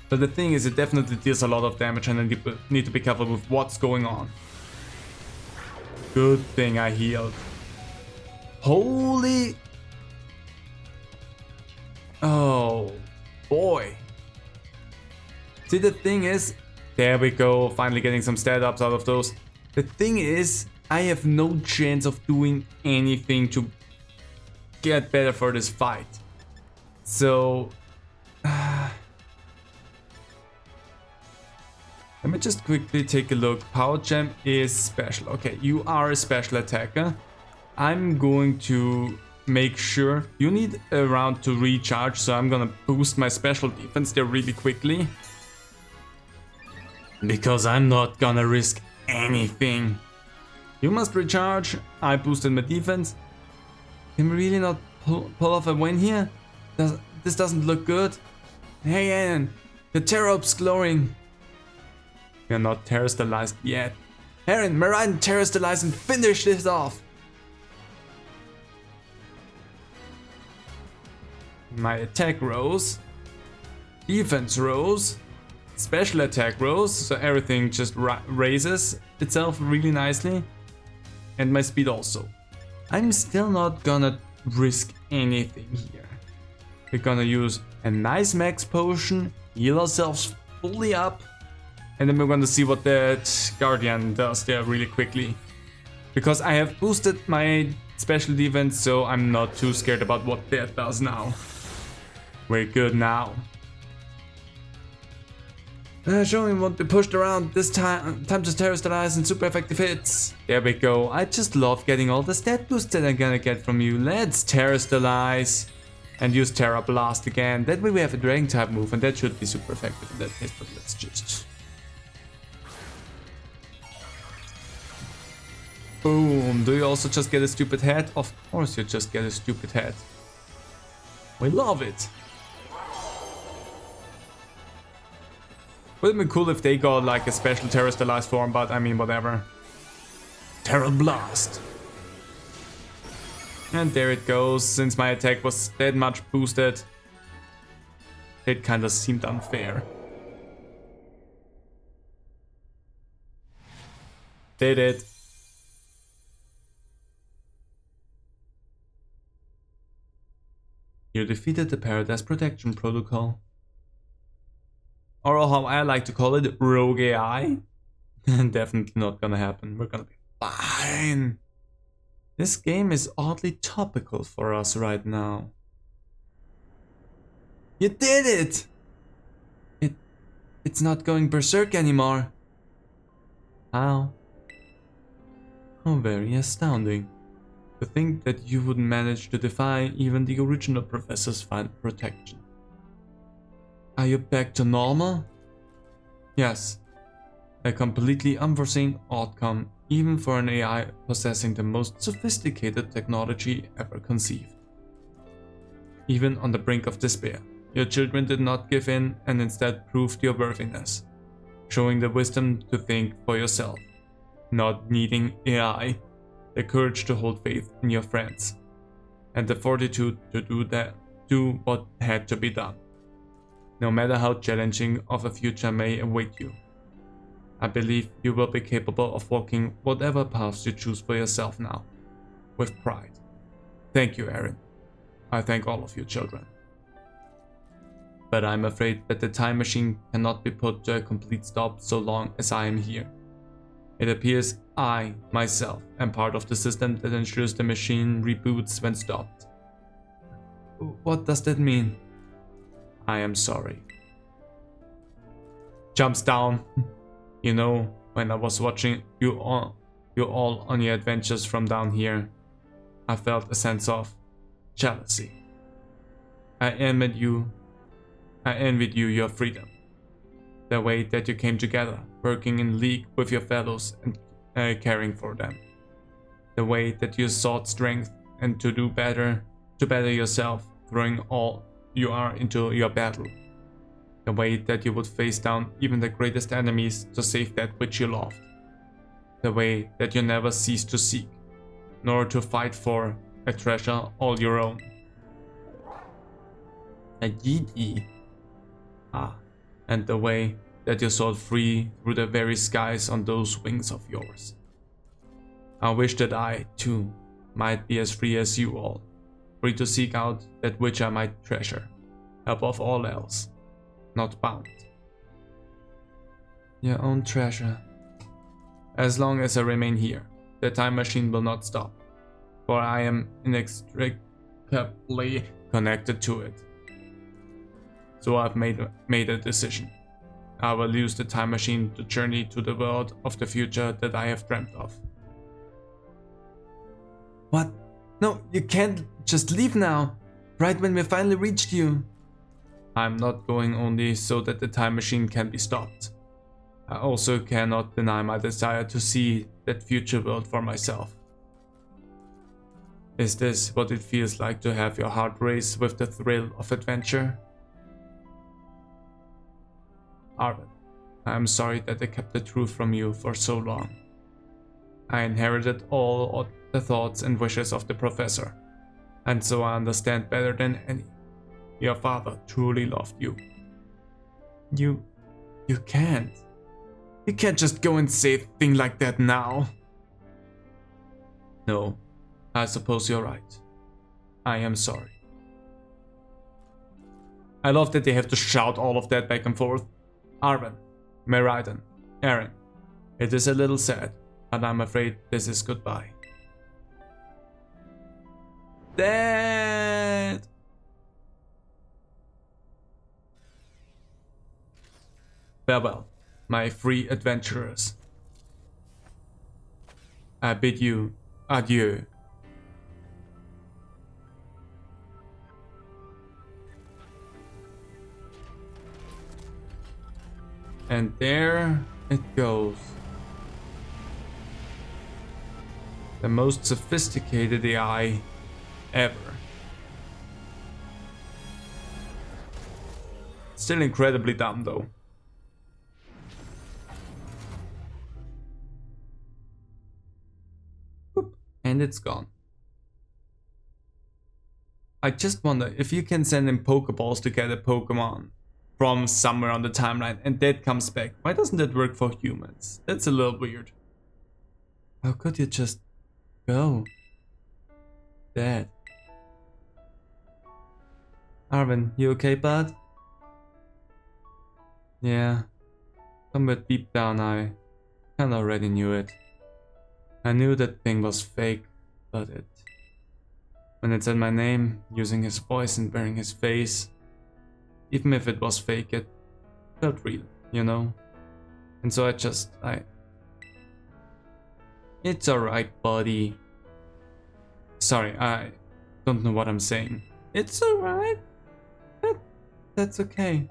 A: But the thing is, it definitely deals a lot of damage and I need to be careful with what's going on. Good thing I healed. Holy... Oh, boy. See, the thing is... There we go, finally getting some stat ups out of those. The thing is, I have no chance of doing anything to get better for this fight. So... Let me just quickly take a look. Power Gem is special. Okay, you are a special attacker. I'm going to make sure you need a round to recharge, so I'm gonna boost my special defense there really quickly. Because I'm not gonna risk anything. You must recharge. I boosted my defense. Can we really not pull off a win here? This doesn't look good. Hey, Anne, the Terror's glowing. We are not terrestrialized yet. Aaron, Marine, terrestrialize and finish this off. My attack rose. Defense rose. Special attack rose, so everything just raises itself really nicely. And my speed also. I'm still not gonna risk anything here. We're gonna use a nice max potion, heal ourselves fully up. And then we're going to see what that Guardian does there really quickly. Because I have boosted my special defense, so I'm not too scared about what that does now. We're good now. Showing won't be pushed around this time. Time to terrestrialize and super effective hits. There we go. I just love getting all the stat boosts that I'm gonna get from you. Let's terrestrialize and use Terra Blast again. That way we have a Dragon type move, and that should be super effective in that case, but let's just... Boom. Do you also just get a stupid head? Of course you just get a stupid head. We love it. Would have been cool if they got like a special terrestrialized form, but I mean whatever. Terra Blast. And there it goes. Since my attack was that much boosted, it kinda seemed unfair. Did it. You defeated the Paradise Protection Protocol. Or how I like to call it, Rogue AI. Definitely not gonna happen. We're gonna be fine. This game is oddly topical for us right now. You did it! It's not going berserk anymore. How? How very astounding. To think that you would manage to defy even the original professor's fine protection. Are you back to normal? Yes. A completely unforeseen outcome, even for an AI possessing the most sophisticated technology ever conceived. even on the brink of despair. Your children did not give in and instead proved your worthiness, showing the wisdom to think for yourself, not needing AI, the courage to hold faith in your friends, and the fortitude to do what had to be done, no matter how challenging of a future may await you. I believe you will be capable of walking whatever paths you choose for yourself now, with pride. Thank you, Aaron. I thank all of you children. But I'm afraid that the time machine cannot be put to a complete stop so long as I am here. It appears I, myself, am part of the system that ensures the machine reboots when stopped. What does that mean? I am sorry. Jumps down. You know, when I was watching you all on your adventures from down here, I felt a sense of jealousy. I envied you your freedom, the way that you came together, working in league with your fellows and caring for them, the way that you sought strength and to better yourself, throwing all you are into your battle, the way that you would face down even the greatest enemies to save that which you loved, the way that you never ceased to seek, nor to fight for a treasure all your own. A Yidi. And the way that you soared free through the very skies on those wings of yours. I wish that I, too, might be as free as you all, free to seek out that which I might treasure, above all else, not bound. Your own treasure. As long as I remain here, the time machine will not stop, for I am inextricably connected to it. So I've made a decision. I will use the time machine to journey to the world of the future that I have dreamt of. What? No, you can't just leave now, right when we finally reached you. I'm not going only so that the time machine can be stopped. I also cannot deny my desire to see that future world for myself. Is this what it feels like to have your heart race with the thrill of adventure? Arvin, I am sorry that I kept the truth from you for so long. I inherited all the thoughts and wishes of the professor, and so I understand better than any. Your father truly loved you. You can't. You can't just go and say a thing like that now. No, I suppose you're right. I am sorry. I love that they have to shout all of that back and forth. Arvin, Meraiden, Aaron, it is a little sad, but I'm afraid this is goodbye. Dad! Farewell, my free adventurers. I bid you adieu. And there it goes. The most sophisticated AI ever. Still incredibly dumb though. Boop. And it's gone. I just wonder if you can send in Pokeballs to get a Pokemon from somewhere on the timeline and that comes back. Why doesn't that work for humans? That's a little weird. How could you just go? Dad. Arvin, you okay, bud? Yeah. Somewhere deep down I kinda already knew it. I knew that thing was fake, but when it said my name, using his voice and wearing his face, even if it was fake, it felt real, you know? And so it's alright, buddy. Sorry, I don't know what I'm saying. It's alright. That's okay.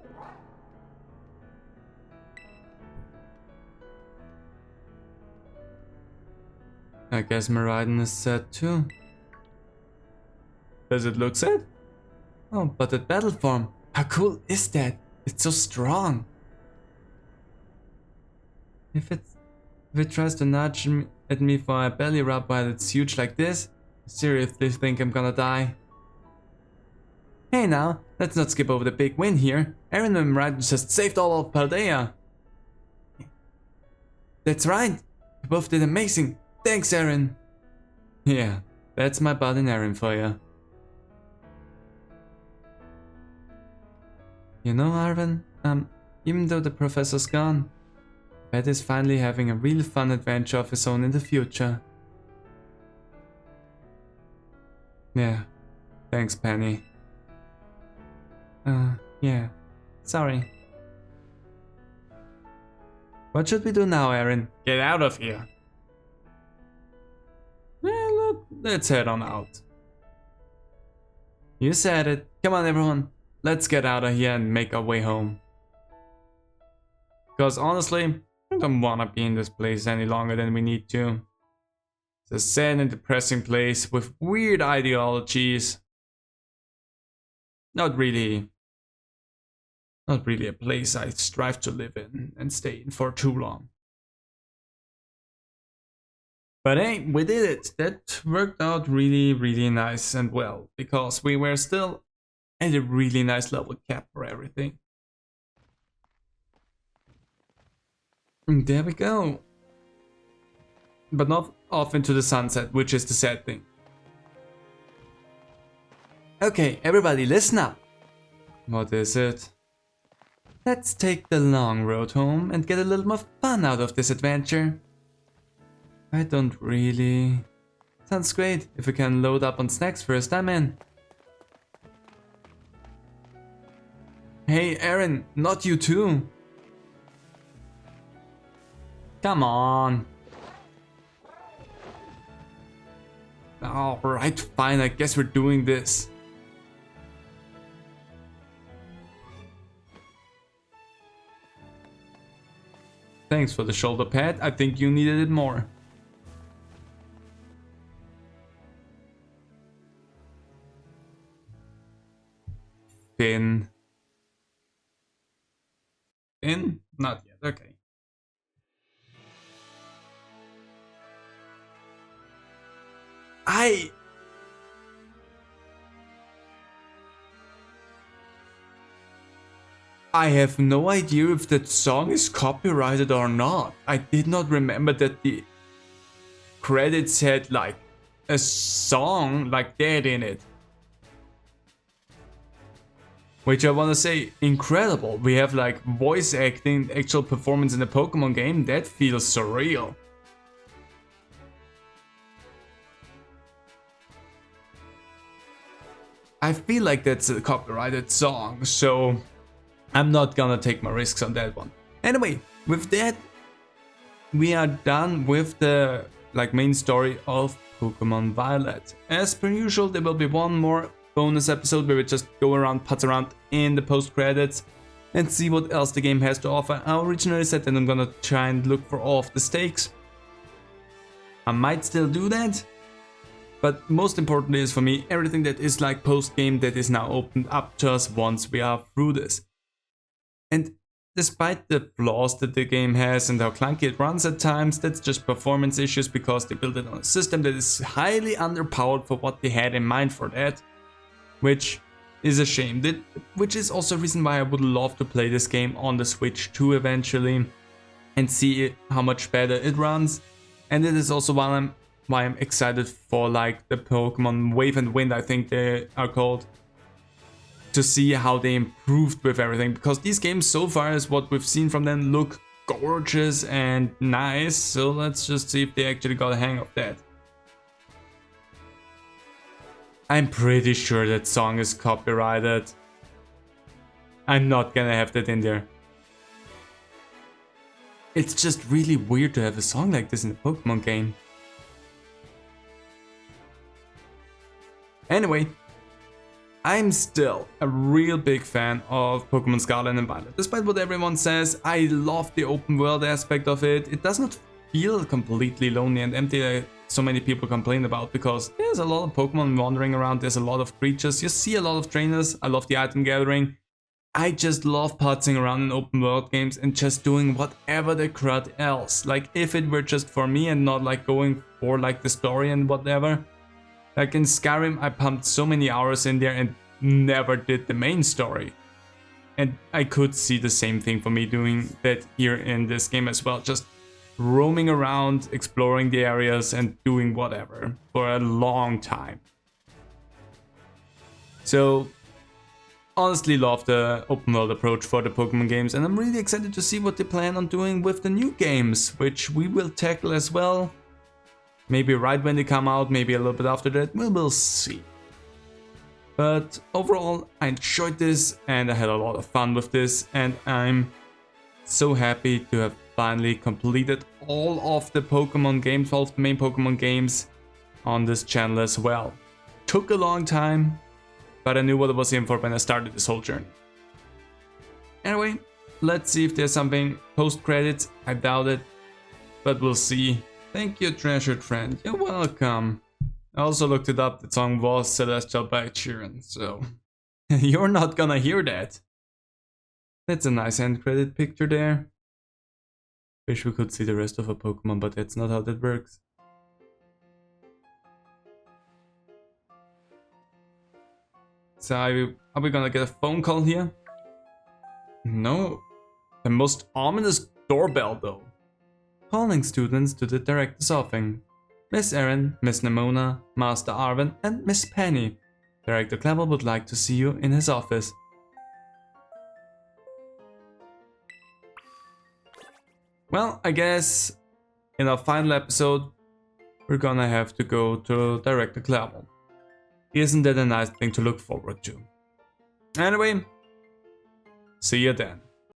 A: I guess Meraiden is sad too. Does it look sad? Oh, but that battle form, how cool is that? It's so strong. If it tries to nudge at me for a belly rub while it's huge like this, I seriously think I'm gonna die. Hey now, let's not skip over the big win here. Aaron and Ryan just saved all of Paldea. That's right. You both did amazing. Thanks, Aaron. Yeah, that's my bud and Aaron for you. You know, Arvin, even though the professor's gone, Pat is finally having a real fun adventure of his own in the future. Yeah, thanks, Penny. Yeah, sorry. What should we do now, Aaron? Get out of here. Well, let's head on out. You said it. Come on, everyone. Let's get out of here and make our way home. Because honestly, I don't want to be in this place any longer than we need to. It's a sad and depressing place with weird ideologies. Not really a place I strive to live in and stay in for too long. But hey, we did it. That worked out really, really nice and well, because we were still at a really nice level cap for everything. And there we go. But not off into the sunset, which is the sad thing. Okay, everybody listen up. What is it? Let's take the long road home and get a little more fun out of this adventure. I don't really... Sounds great. If we can load up on snacks first, I'm in. Hey Aaron, not you too. Come on. Alright, fine, I guess we're doing this. Thanks for the shoulder pad, I think you needed it more. Finn. Finn? Not yet, okay. I have no idea if that song is copyrighted or not. I did not remember that the credits had like a song like that in it. Which I wanna say, incredible. We have like voice acting, actual performance in a Pokemon game. That feels surreal. I feel like that's a copyrighted song, so I'm not gonna take my risks on that one. Anyway, with that, we are done with the main story of Pokemon Violet. As per usual, there will be one more bonus episode where we just go around, putz around in the post credits and see what else the game has to offer. I originally said that I'm gonna try and look for all of the stakes. I might still do that, but most importantly is for me everything that is like post game that is now opened up to us once we are through this. And despite the flaws that the game has and how clunky it runs at times, that's just performance issues because they built it on a system that is highly underpowered for what they had in mind for that. Which is a shame, which is also a reason why I would love to play this game on the Switch too eventually and see how much better it runs. And it is also why I'm excited for like the Pokemon Wave and Wind, I think they are called, to see how they improved with everything, because these games so far as what we've seen from them look gorgeous and nice, so let's just see if they actually got a hang of that. I'm pretty sure that song is copyrighted. I'm not gonna have that in there. It's just really weird to have a song like this in a Pokemon game. Anyway, I'm still a real big fan of Pokemon Scarlet and Violet. Despite what everyone says, I love the open world aspect of it. It does not feel completely lonely and empty that so many people complain about, because there's a lot of Pokemon wandering around, there's a lot of creatures, you see a lot of trainers, I love the item gathering. I just love putzing around in open world games and just doing whatever the crud else. Like if it were just for me and not like going for like the story and whatever. Like in Skyrim I pumped so many hours in there and never did the main story. And I could see the same thing for me doing that here in this game as well. Just roaming around, exploring the areas and doing whatever for a long time. So honestly love the open world approach for the Pokemon games, and I'm really excited to see what they plan on doing with the new games, which we will tackle as well. Maybe right when they come out, maybe a little bit after that, we will see. But overall, I enjoyed this and I had a lot of fun with this, and I'm so happy to have finally completed all of the Pokemon games, all of the main Pokemon games on this channel as well. Took a long time, but I knew what I was in for when I started this whole journey. Anyway, let's see if there's something post-credits. I doubt it, but we'll see. Thank you, treasured friend. You're welcome. I also looked it up. The song was Celestial by Sheeran, so you're not gonna hear that. That's a nice end credit picture there. Wish we could see the rest of a Pokemon, but that's not how that works. So are we gonna get a phone call here? No. The most ominous doorbell though. Calling students to the director's office. Miss Erin, Miss Nemona, Master Arvin and Miss Penny. Director Clavel would like to see you in his office. Well, I guess in our final episode we're gonna have to go to Director Clavel. Isn't that a nice thing to look forward to? Anyway, see you then.